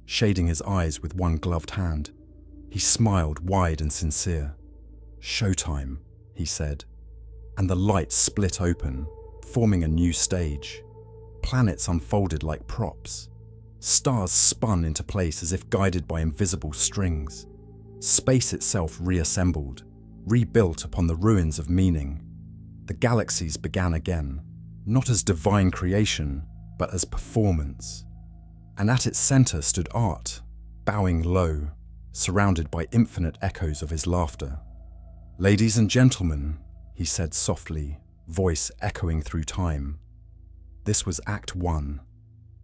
shading his eyes with one gloved hand. He smiled wide and sincere. "Showtime," he said, and the light split open, forming a new stage. Planets unfolded like props. Stars spun into place as if guided by invisible strings. Space itself reassembled, rebuilt upon the ruins of meaning. The galaxies began again, not as divine creation, but as performance. And at its center stood Art, bowing low, surrounded by infinite echoes of his laughter. "Ladies and gentlemen," he said softly, voice echoing through time. This was Act 1.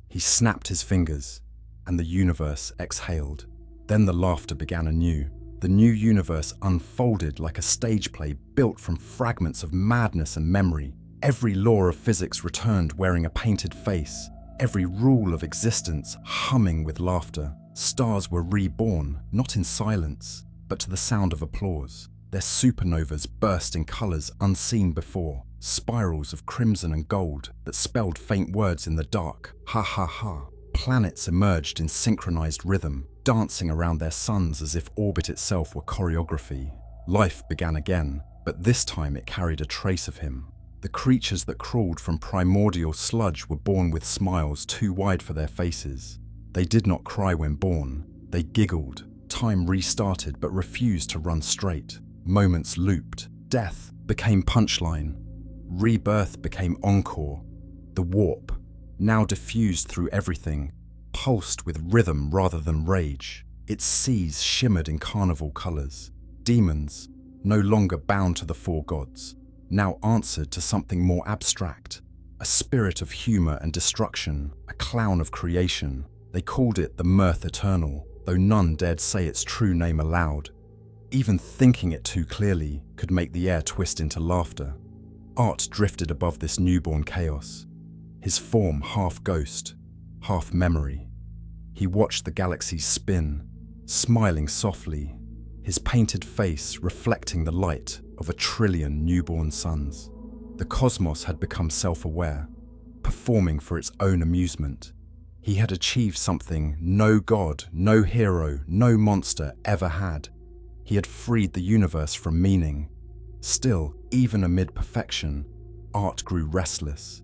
He snapped his fingers, and the universe exhaled. Then the laughter began anew. The new universe unfolded like a stage play built from fragments of madness and memory. Every law of physics returned wearing a painted face, every rule of existence humming with laughter. Stars were reborn, not in silence, but to the sound of applause. Their supernovas burst in colors unseen before, spirals of crimson and gold that spelled faint words in the dark. Ha ha ha. Planets emerged in synchronized rhythm, dancing around their suns as if orbit itself were choreography. Life began again, but this time it carried a trace of him. The creatures that crawled from primordial sludge were born with smiles too wide for their faces. They did not cry when born. They giggled. Time restarted but refused to run straight. Moments looped. Death became punchline. Rebirth became encore. The warp, now diffused through everything, pulsed with rhythm rather than rage. Its seas shimmered in carnival colors. Demons, no longer bound to the four gods, now answered to something more abstract. A spirit of humor and destruction, a clown of creation. They called it the Mirth Eternal, though none dared say its true name aloud. Even thinking it too clearly could make the air twist into laughter. Art drifted above this newborn chaos, his form half ghost, half memory. He watched the galaxies spin, smiling softly, his painted face reflecting the light of 1,000,000,000,000 newborn suns. The cosmos had become self-aware, performing for its own amusement. He had achieved something no god, no hero, no monster ever had. He had freed the universe from meaning. Still, even amid perfection, Art grew restless.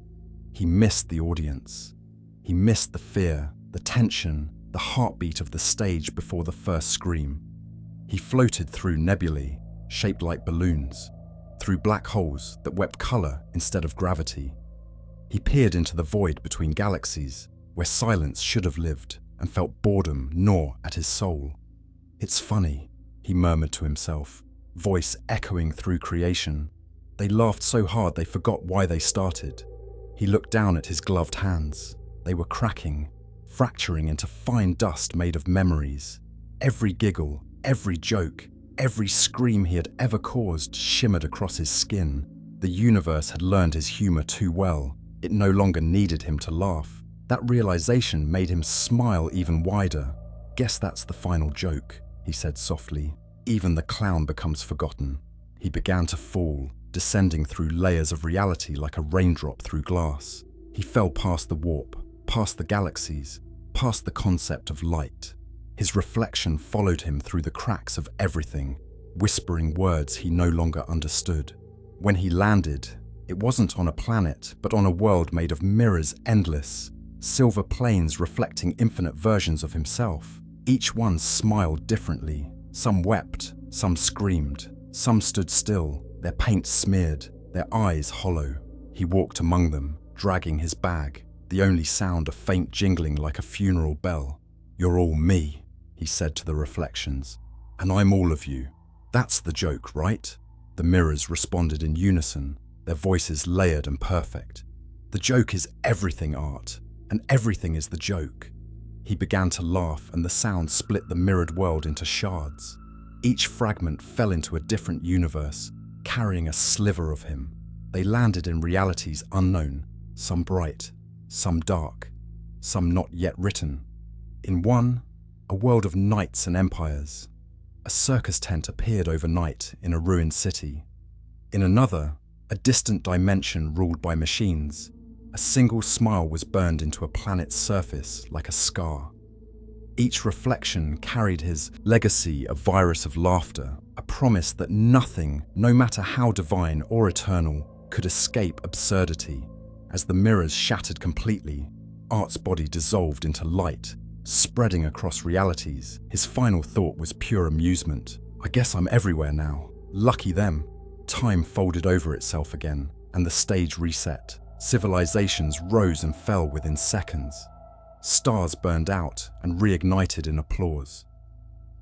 He missed the audience. He missed the fear, the tension, the heartbeat of the stage before the first scream. He floated through nebulae, shaped like balloons, through black holes that wept color instead of gravity. He peered into the void between galaxies, where silence should have lived, and felt boredom gnaw at his soul. "It's funny," he murmured to himself, voice echoing through creation. They laughed so hard they forgot why they started. He looked down at his gloved hands. They were cracking, fracturing into fine dust made of memories. Every giggle, every joke, every scream he had ever caused shimmered across his skin. The universe had learned his humor too well. It no longer needed him to laugh. That realization made him smile even wider. "Guess that's the final joke," he said softly. "Even the clown becomes forgotten." He began to fall, descending through layers of reality like a raindrop through glass. He fell past the warp, past the galaxies, past the concept of light. His reflection followed him through the cracks of everything, whispering words he no longer understood. When he landed, it wasn't on a planet, but on a world made of mirrors endless, silver planes reflecting infinite versions of himself. Each one smiled differently. Some wept, some screamed, some stood still, their paint smeared, their eyes hollow. He walked among them, dragging his bag, the only sound a faint jingling like a funeral bell. "You're all me," he said to the reflections, "and I'm all of you. That's the joke, right?" The mirrors responded in unison, their voices layered and perfect. "The joke is everything, Art, and everything is the joke." He began to laugh, and the sound split the mirrored world into shards. Each fragment fell into a different universe, carrying a sliver of him. They landed in realities unknown, some bright, some dark, some not yet written. In one, a world of knights and empires. A circus tent appeared overnight in a ruined city. In another, a distant dimension ruled by machines. A single smile was burned into a planet's surface like a scar. Each reflection carried his legacy, a virus of laughter, a promise that nothing, no matter how divine or eternal, could escape absurdity. As the mirrors shattered completely, Art's body dissolved into light, spreading across realities. His final thought was pure amusement. "I guess I'm everywhere now. Lucky them." Time folded over itself again, and the stage reset. Civilizations rose and fell within seconds. Stars burned out and reignited in applause.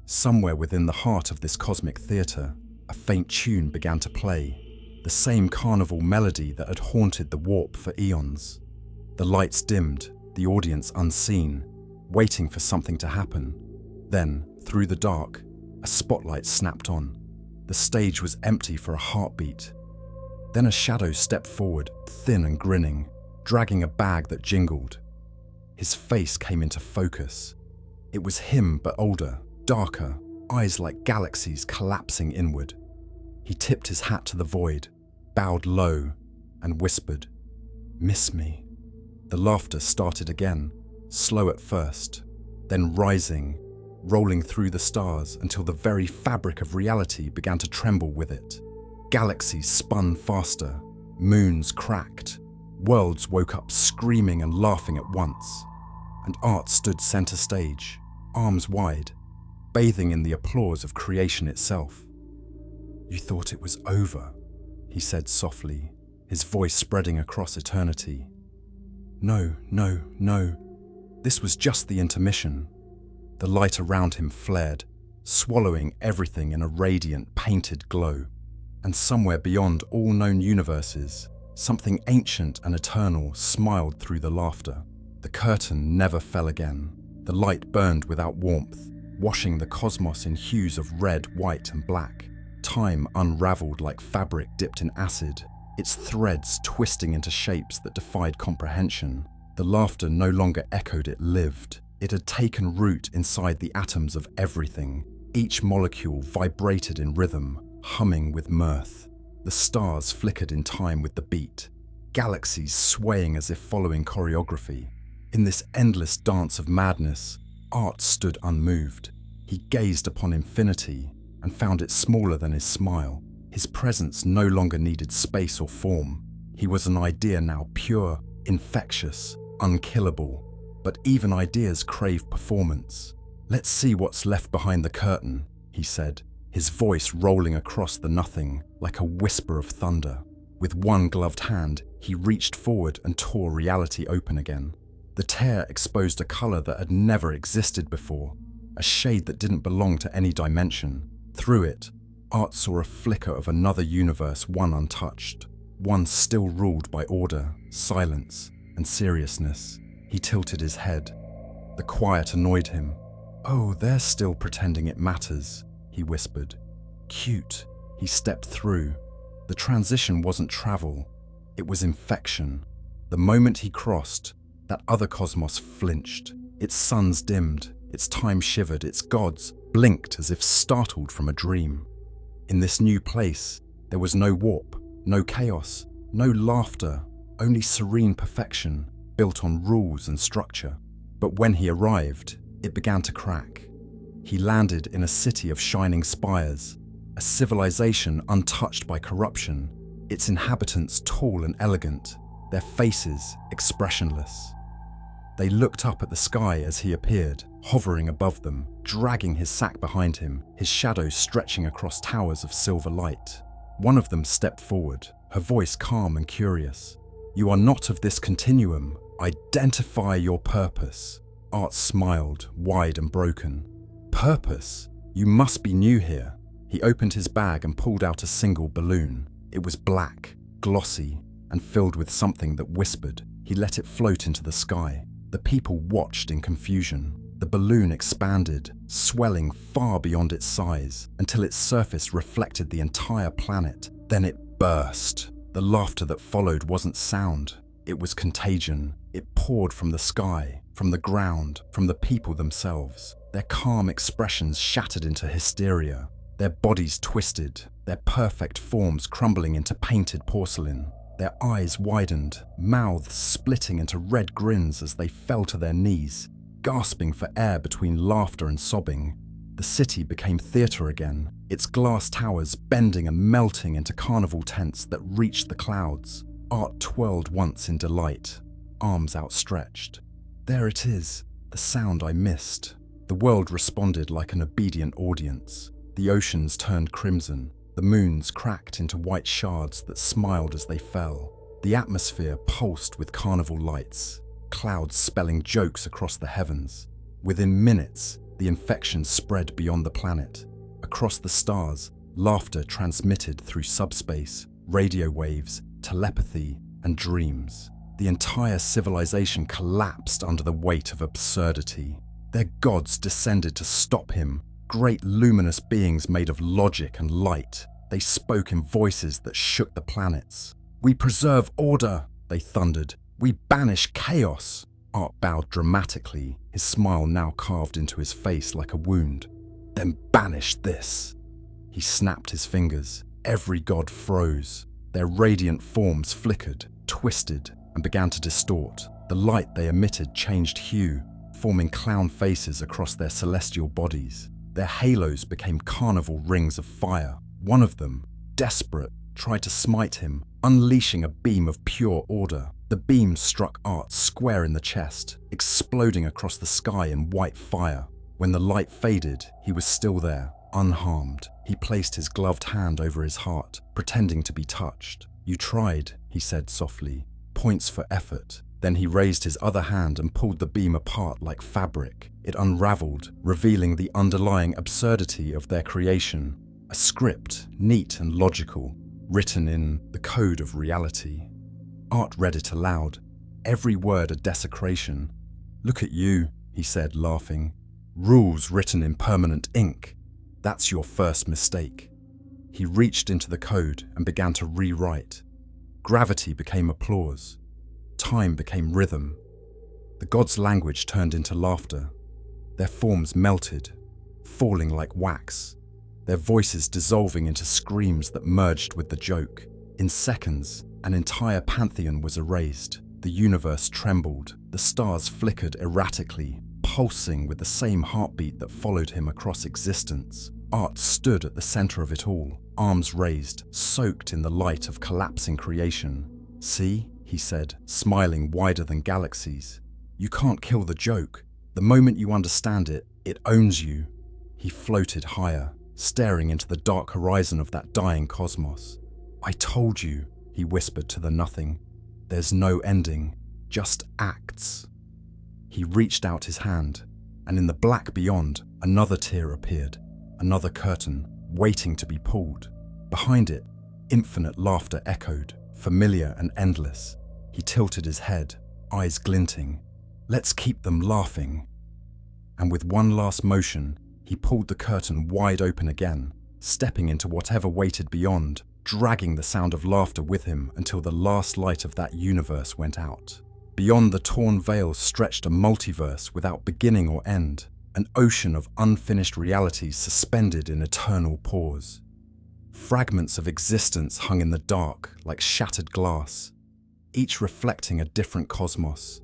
Somewhere within the heart of this cosmic theater, a faint tune began to play, the same carnival melody that had haunted the warp for eons. The lights dimmed, the audience unseen, waiting for something to happen. Then, through the dark, a spotlight snapped on. The stage was empty for a heartbeat. Then a shadow stepped forward, thin and grinning, dragging a bag that jingled. His face came into focus. It was him, but older, darker, eyes like galaxies collapsing inward. He tipped his hat to the void, bowed low, and whispered, "Miss me." The laughter started again, slow at first, then rising, rolling through the stars until the very fabric of reality began to tremble with it. Galaxies spun faster, moons cracked, worlds woke up screaming and laughing at once. And Art stood center stage, arms wide, bathing in the applause of creation itself. "You thought it was over," he said softly, his voice spreading across eternity. "No, no, no. This was just the intermission." The light around him flared, swallowing everything in a radiant, painted glow. And somewhere beyond all known universes, something ancient and eternal smiled through the laughter. The curtain never fell again. The light burned without warmth, washing the cosmos in hues of red, white, and black. Time unraveled like fabric dipped in acid, its threads twisting into shapes that defied comprehension. The laughter no longer echoed, it lived. It had taken root inside the atoms of everything. Each molecule vibrated in rhythm, humming with mirth. The stars flickered in time with the beat, galaxies swaying as if following choreography. In this endless dance of madness, Art stood unmoved. He gazed upon infinity and found it smaller than his smile. His presence no longer needed space or form. He was an idea now, pure, infectious, unkillable. But even ideas crave performance. "Let's see what's left behind the curtain," he said, his voice rolling across the nothing like a whisper of thunder. With one gloved hand, he reached forward and tore reality open again. The tear exposed a color that had never existed before, a shade that didn't belong to any dimension. Through it, Art saw a flicker of another universe, one untouched, one still ruled by order, silence, and seriousness. He tilted his head. The quiet annoyed him. "Oh, they're still pretending it matters," he whispered. "Cute." He stepped through. The transition wasn't travel, it was infection. The moment he crossed, that other cosmos flinched. Its suns dimmed, its time shivered, its gods blinked as if startled from a dream. In this new place, there was no warp, no chaos, no laughter, only serene perfection, built on rules and structure. But when he arrived, it began to crack. He landed in a city of shining spires, a civilization untouched by corruption, its inhabitants tall and elegant, their faces expressionless. They looked up at the sky as he appeared, hovering above them, dragging his sack behind him, his shadow stretching across towers of silver light. One of them stepped forward, her voice calm and curious. "You are not of this continuum. Identify your purpose." Art smiled, wide and broken. "Purpose? You must be new here." He opened his bag and pulled out a single balloon. It was black, glossy, and filled with something that whispered. He let it float into the sky. The people watched in confusion. The balloon expanded, swelling far beyond its size, until its surface reflected the entire planet. Then it burst. The laughter that followed wasn't sound. It was contagion. It poured from the sky, from the ground, from the people themselves. Their calm expressions shattered into hysteria. Their bodies twisted, their perfect forms crumbling into painted porcelain. Their eyes widened, mouths splitting into red grins as they fell to their knees, gasping for air between laughter and sobbing. The city became theatre again, its glass towers bending and melting into carnival tents that reached the clouds. Art twirled once in delight, arms outstretched. "There it is, the sound I missed." The world responded like an obedient audience. The oceans turned crimson. The moons cracked into white shards that smiled as they fell. The atmosphere pulsed with carnival lights, clouds spelling jokes across the heavens. Within minutes, the infection spread beyond the planet. Across the stars, laughter transmitted through subspace, radio waves, telepathy, and dreams. The entire civilization collapsed under the weight of absurdity. Their gods descended to stop him, great luminous beings made of logic and light. They spoke in voices that shook the planets. "We preserve order," they thundered. "We banish chaos." Art bowed dramatically, his smile now carved into his face like a wound. "Then banish this." He snapped his fingers. Every god froze. Their radiant forms flickered, twisted, and began to distort. The light they emitted changed hue, forming clown faces across their celestial bodies. Their halos became carnival rings of fire. One of them, desperate, tried to smite him, unleashing a beam of pure order. The beam struck Art square in the chest, exploding across the sky in white fire. When the light faded, he was still there, unharmed. He placed his gloved hand over his heart, pretending to be touched. "You tried," he said softly. "Points for effort." Then he raised his other hand and pulled the beam apart like fabric. It unraveled, revealing the underlying absurdity of their creation. A script, neat and logical, written in the code of reality. Art read it aloud, every word a desecration. "Look at you," he said, laughing. "Rules written in permanent ink. That's your first mistake." He reached into the code and began to rewrite. Gravity became applause. Time became rhythm. The gods' language turned into laughter. Their forms melted, falling like wax, their voices dissolving into screams that merged with the joke. In seconds, an entire pantheon was erased. The universe trembled, the stars flickered erratically, pulsing with the same heartbeat that followed him across existence. Art stood at the center of it all, arms raised, soaked in the light of collapsing creation. "See?" he said, smiling wider than galaxies. "You can't kill the joke. The moment you understand it, it owns you." He floated higher, staring into the dark horizon of that dying cosmos. "I told you," he whispered to the nothing. "There's no ending, just acts." He reached out his hand, and in the black beyond, another tier appeared, another curtain, waiting to be pulled. Behind it, infinite laughter echoed, familiar and endless. He tilted his head, eyes glinting. "Let's keep them laughing." And with one last motion, he pulled the curtain wide open again, stepping into whatever waited beyond, dragging the sound of laughter with him until the last light of that universe went out. Beyond the torn veils stretched a multiverse without beginning or end, an ocean of unfinished realities suspended in eternal pause. Fragments of existence hung in the dark like shattered glass, each reflecting a different cosmos,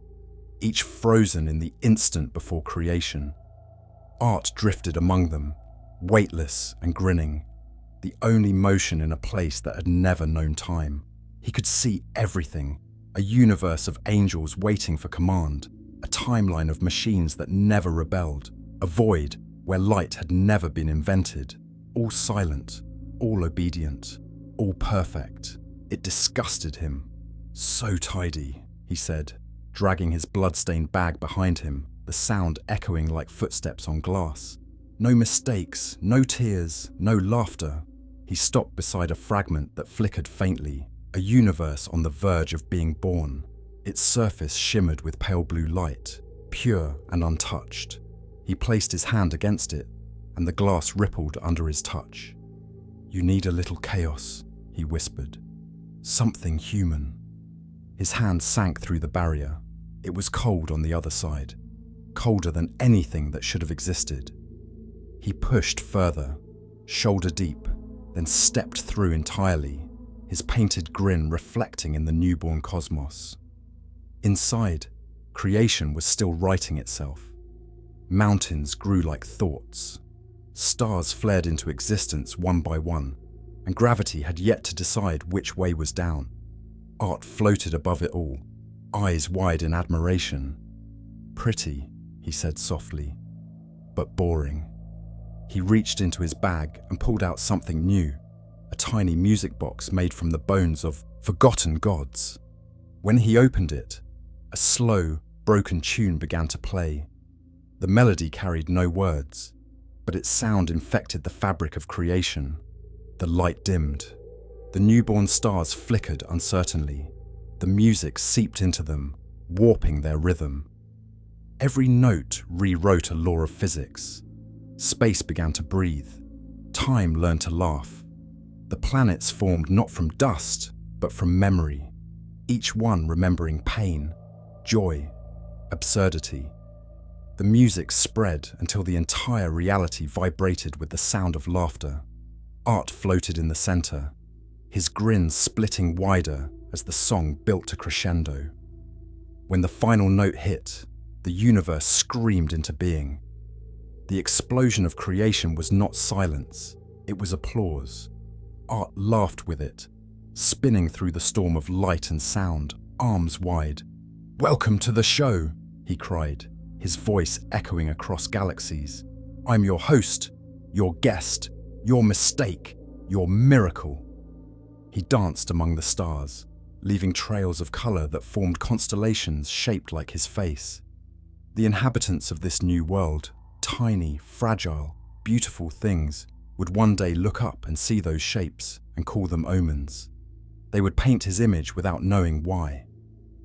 each frozen in the instant before creation. Art drifted among them, weightless and grinning, the only motion in a place that had never known time. He could see everything, a universe of angels waiting for command, a timeline of machines that never rebelled, a void where light had never been invented, all silent, all obedient, all perfect. It disgusted him. "So tidy," he said, dragging his blood-stained bag behind him, the sound echoing like footsteps on glass. No mistakes, no tears, no laughter. He stopped beside a fragment that flickered faintly, a universe on the verge of being born. Its surface shimmered with pale blue light, pure and untouched. He placed his hand against it, and the glass rippled under his touch. "You need a little chaos," he whispered. "Something human." His hand sank through the barrier. It was cold on the other side, colder than anything that should have existed. He pushed further, shoulder deep, then stepped through entirely, his painted grin reflecting in the newborn cosmos. Inside, creation was still writing itself. Mountains grew like thoughts. Stars flared into existence one by one, and gravity had yet to decide which way was down. Art floated above it all, eyes wide in admiration. "Pretty," he said softly, "but boring." He reached into his bag and pulled out something new, a tiny music box made from the bones of forgotten gods. When he opened it, a slow, broken tune began to play. The melody carried no words, but its sound infected the fabric of creation. The light dimmed. The newborn stars flickered uncertainly. The music seeped into them, warping their rhythm. Every note rewrote a law of physics. Space began to breathe. Time learned to laugh. The planets formed not from dust, but from memory, each one remembering pain, joy, absurdity. The music spread until the entire reality vibrated with the sound of laughter. Art floated in the center, his grin splitting wider as the song built to crescendo. When the final note hit, the universe screamed into being. The explosion of creation was not silence, it was applause. Art laughed with it, spinning through the storm of light and sound, arms wide. "Welcome to the show," he cried, his voice echoing across galaxies. "I'm your host, your guest, your mistake, your miracle." He danced among the stars, leaving trails of color that formed constellations shaped like his face. The inhabitants of this new world, tiny, fragile, beautiful things, would one day look up and see those shapes and call them omens. They would paint his image without knowing why.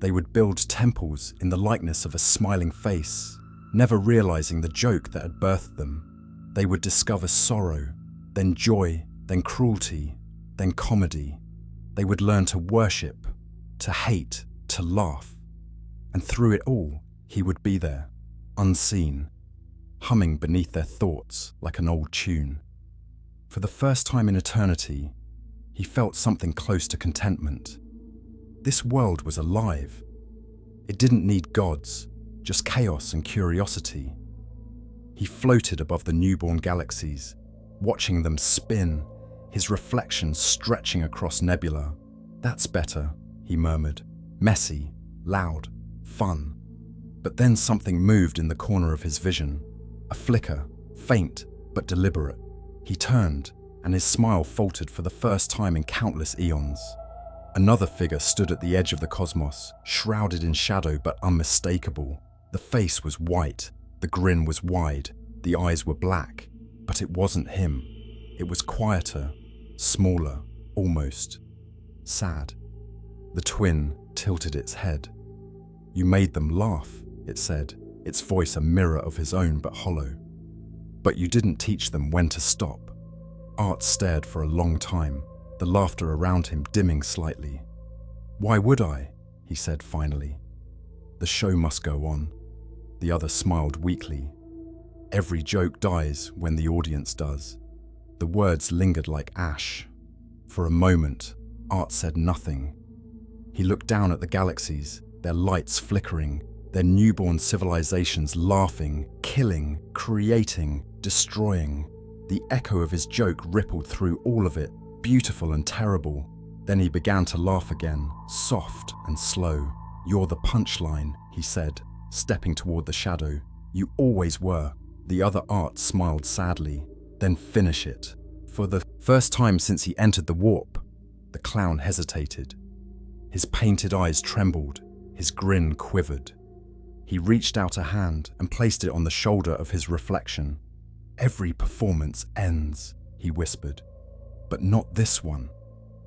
They would build temples in the likeness of a smiling face, never realizing the joke that had birthed them. They would discover sorrow, then joy, then cruelty, then comedy. They would learn to worship, to hate, to laugh. And through it all, he would be there, unseen, humming beneath their thoughts like an old tune. For the first time in eternity, he felt something close to contentment. This world was alive. It didn't need gods, just chaos and curiosity. He floated above the newborn galaxies, watching them spin, his reflection stretching across nebula. "That's better," he murmured. "Messy, loud, fun." But then something moved in the corner of his vision. A flicker, faint but deliberate. He turned, and his smile faltered for the first time in countless eons. Another figure stood at the edge of the cosmos, shrouded in shadow but unmistakable. The face was white, the grin was wide, the eyes were black, but it wasn't him. It was quieter, smaller, almost sad. The twin tilted its head. "You made them laugh," it said, its voice a mirror of his own but hollow. "But you didn't teach them when to stop." Art stared for a long time. the laughter around him dimming slightly. "Why would I?" he said finally. "The show must go on." The other smiled weakly. "Every joke dies when the audience does." The words lingered like ash. For a moment, Art said nothing. He looked down at the galaxies, their lights flickering, their newborn civilizations laughing, killing, creating, destroying. The echo of his joke rippled through all of it, beautiful and terrible. Then he began to laugh again, soft and slow. "You're the punchline," he said, stepping toward the shadow. "You always were." The other Art smiled sadly. "Then finish it." For the first time since he entered the warp, the clown hesitated. His painted eyes trembled, his grin quivered. He reached out a hand and placed it on the shoulder of his reflection. "Every performance ends," he whispered. "But not this one."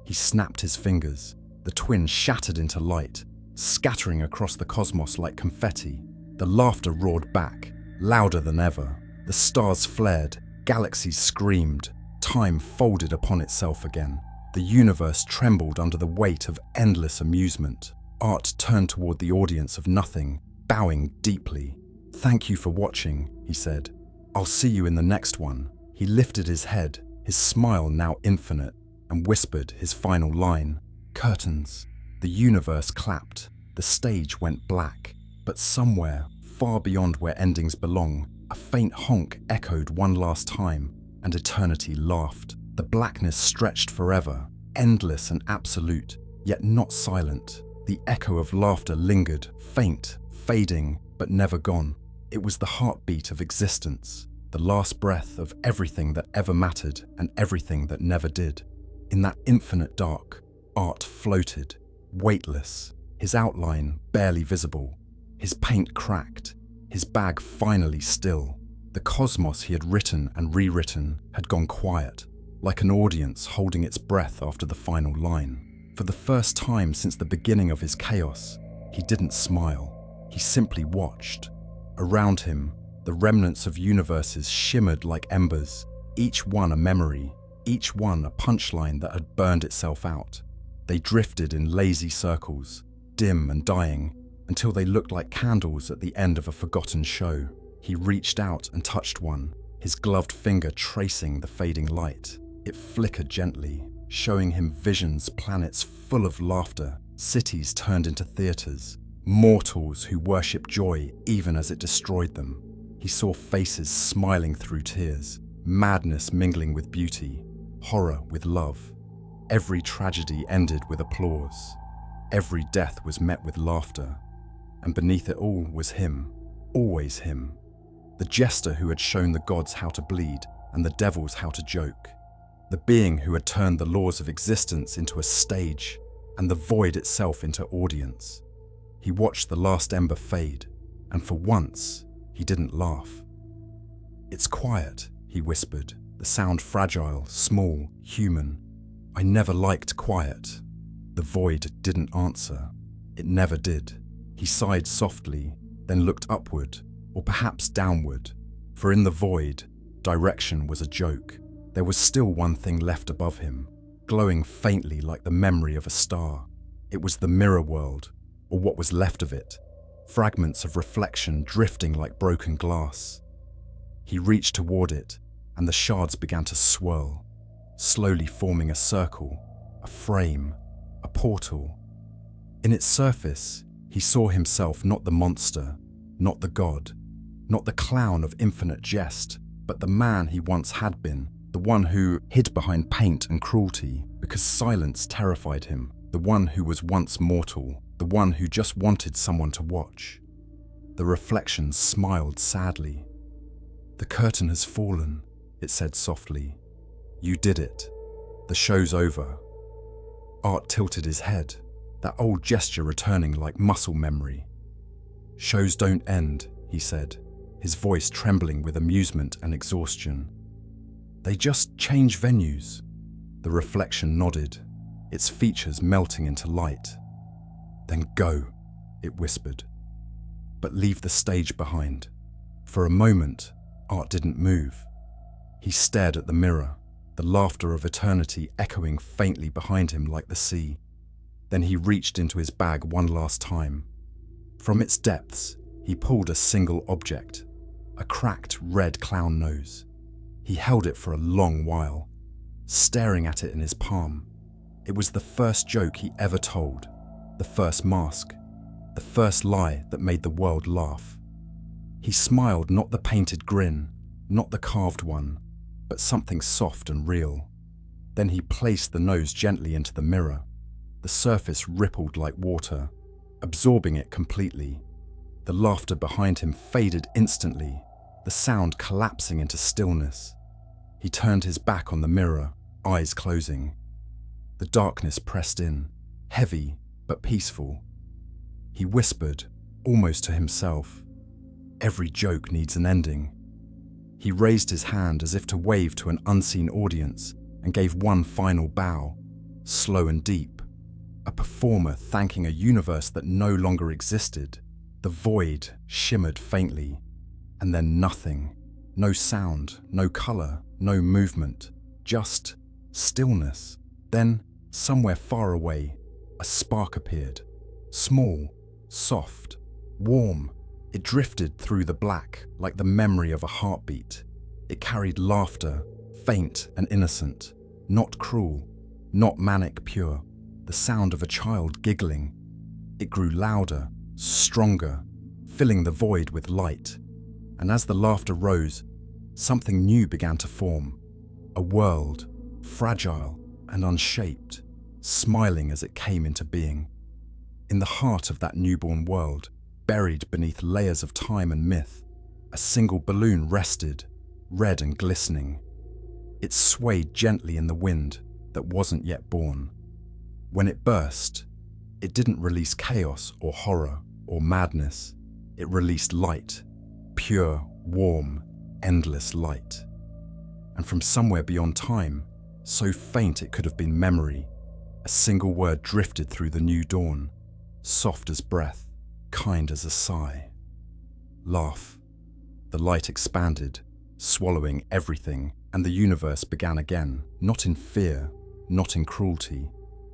He snapped his fingers. The twin shattered into light, scattering across the cosmos like confetti. The laughter roared back, louder than ever. The stars flared, galaxies screamed, time folded upon itself again. The universe trembled under the weight of endless amusement. Art turned toward the audience of nothing, bowing deeply. "Thank you for watching," he said. "I'll see you in the next one." He lifted his head, his smile now infinite, and whispered his final line. "Curtains." The universe clapped. The stage went black. But somewhere, far beyond where endings belong, a faint honk echoed one last time, and eternity laughed. The blackness stretched forever, endless and absolute, yet not silent. The echo of laughter lingered, faint, fading, but never gone. It was the heartbeat of existence, the last breath of everything that ever mattered and everything that never did. In that infinite dark, Art floated, weightless, his outline barely visible, his paint cracked, his bag finally still. The cosmos he had written and rewritten had gone quiet, like an audience holding its breath after the final line. For the first time since the beginning of his chaos, he didn't smile. He simply watched. Around him, the remnants of universes shimmered like embers, each one a memory, each one a punchline that had burned itself out. They drifted in lazy circles, dim and dying, until they looked like candles at the end of a forgotten show. He reached out and touched one, his gloved finger tracing the fading light. It flickered gently, showing him visions, planets full of laughter, cities turned into theaters, mortals who worshipped joy even as it destroyed them. He saw faces smiling through tears, madness mingling with beauty, horror with love. Every tragedy ended with applause. Every death was met with laughter. And beneath it all was him, always him. The jester who had shown the gods how to bleed and the devils how to joke. The being who had turned the laws of existence into a stage and the void itself into audience. He watched the last ember fade, and for once, he didn't laugh. "It's quiet," he whispered, the sound fragile, small, human. "I never liked quiet." The void didn't answer. It never did. He sighed softly, then looked upward, or perhaps downward, for in the void, direction was a joke. There was still one thing left above him, glowing faintly like the memory of a star. It was the mirror world, or what was left of it, fragments of reflection drifting like broken glass. He reached toward it, and the shards began to swirl, slowly forming a circle, a frame, a portal. In its surface, he saw himself not the monster, not the god, not the clown of infinite jest, but the man he once had been, the one who hid behind paint and cruelty because silence terrified him, the one who was once mortal, the one who just wanted someone to watch. The reflection smiled sadly. "The curtain has fallen," it said softly. "You did it. The show's over." Art tilted his head, that old gesture returning like muscle memory. "Shows don't end," he said, his voice trembling with amusement and exhaustion. "They just change venues." The reflection nodded, its features melting into light. "Then go," it whispered. "But leave the stage behind." For a moment, Art didn't move. He stared at the mirror. the laughter of eternity echoing faintly behind him like the sea. Then he reached into his bag one last time. From its depths, he pulled a single object, a cracked red clown nose. He held it for a long while, staring at it in his palm. It was the first joke he ever told, the first mask, the first lie that made the world laugh. He smiled, not the painted grin, not the carved one, but something soft and real. Then he placed the nose gently into the mirror. The surface rippled like water, absorbing it completely. The laughter behind him faded instantly, the sound collapsing into stillness. He turned his back on the mirror, eyes closing. The darkness pressed in, heavy but peaceful. He whispered, almost to himself, "Every joke needs an ending." He raised his hand as if to wave to an unseen audience and gave one final bow, slow and deep. A performer thanking a universe that no longer existed. The void shimmered faintly, and then nothing. No sound, no color, no movement, just stillness. Then, somewhere far away, a spark appeared. Small, soft, warm. It drifted through the black like the memory of a heartbeat. It carried laughter, faint and innocent, not cruel, not manic pure. The sound of a child giggling. It grew louder, stronger, filling the void with light. And as the laughter rose, something new began to form. A world, fragile and unshaped, smiling as it came into being. In the heart of that newborn world, buried beneath layers of time and myth, a single balloon rested, red and glistening. It swayed gently in the wind that wasn't yet born. When it burst, it didn't release chaos or horror or madness. It released light, pure, warm, endless light. And from somewhere beyond time, so faint it could have been memory, a single word drifted through the new dawn, soft as breath, kind as a sigh. Laugh. The light expanded, swallowing everything, and the universe began again, not in fear, not in cruelty,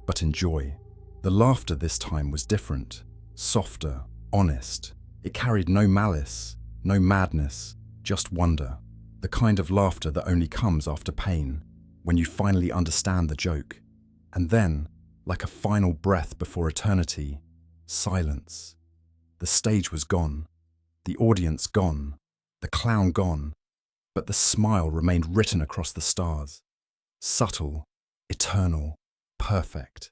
but in joy. The laughter this time was different, softer, honest. It carried no malice, no madness, just wonder. The kind of laughter that only comes after pain, when you finally understand the joke. And then, like a final breath before eternity, silence. The stage was gone, the audience gone, the clown gone, but the smile remained written across the stars. Subtle, eternal, perfect.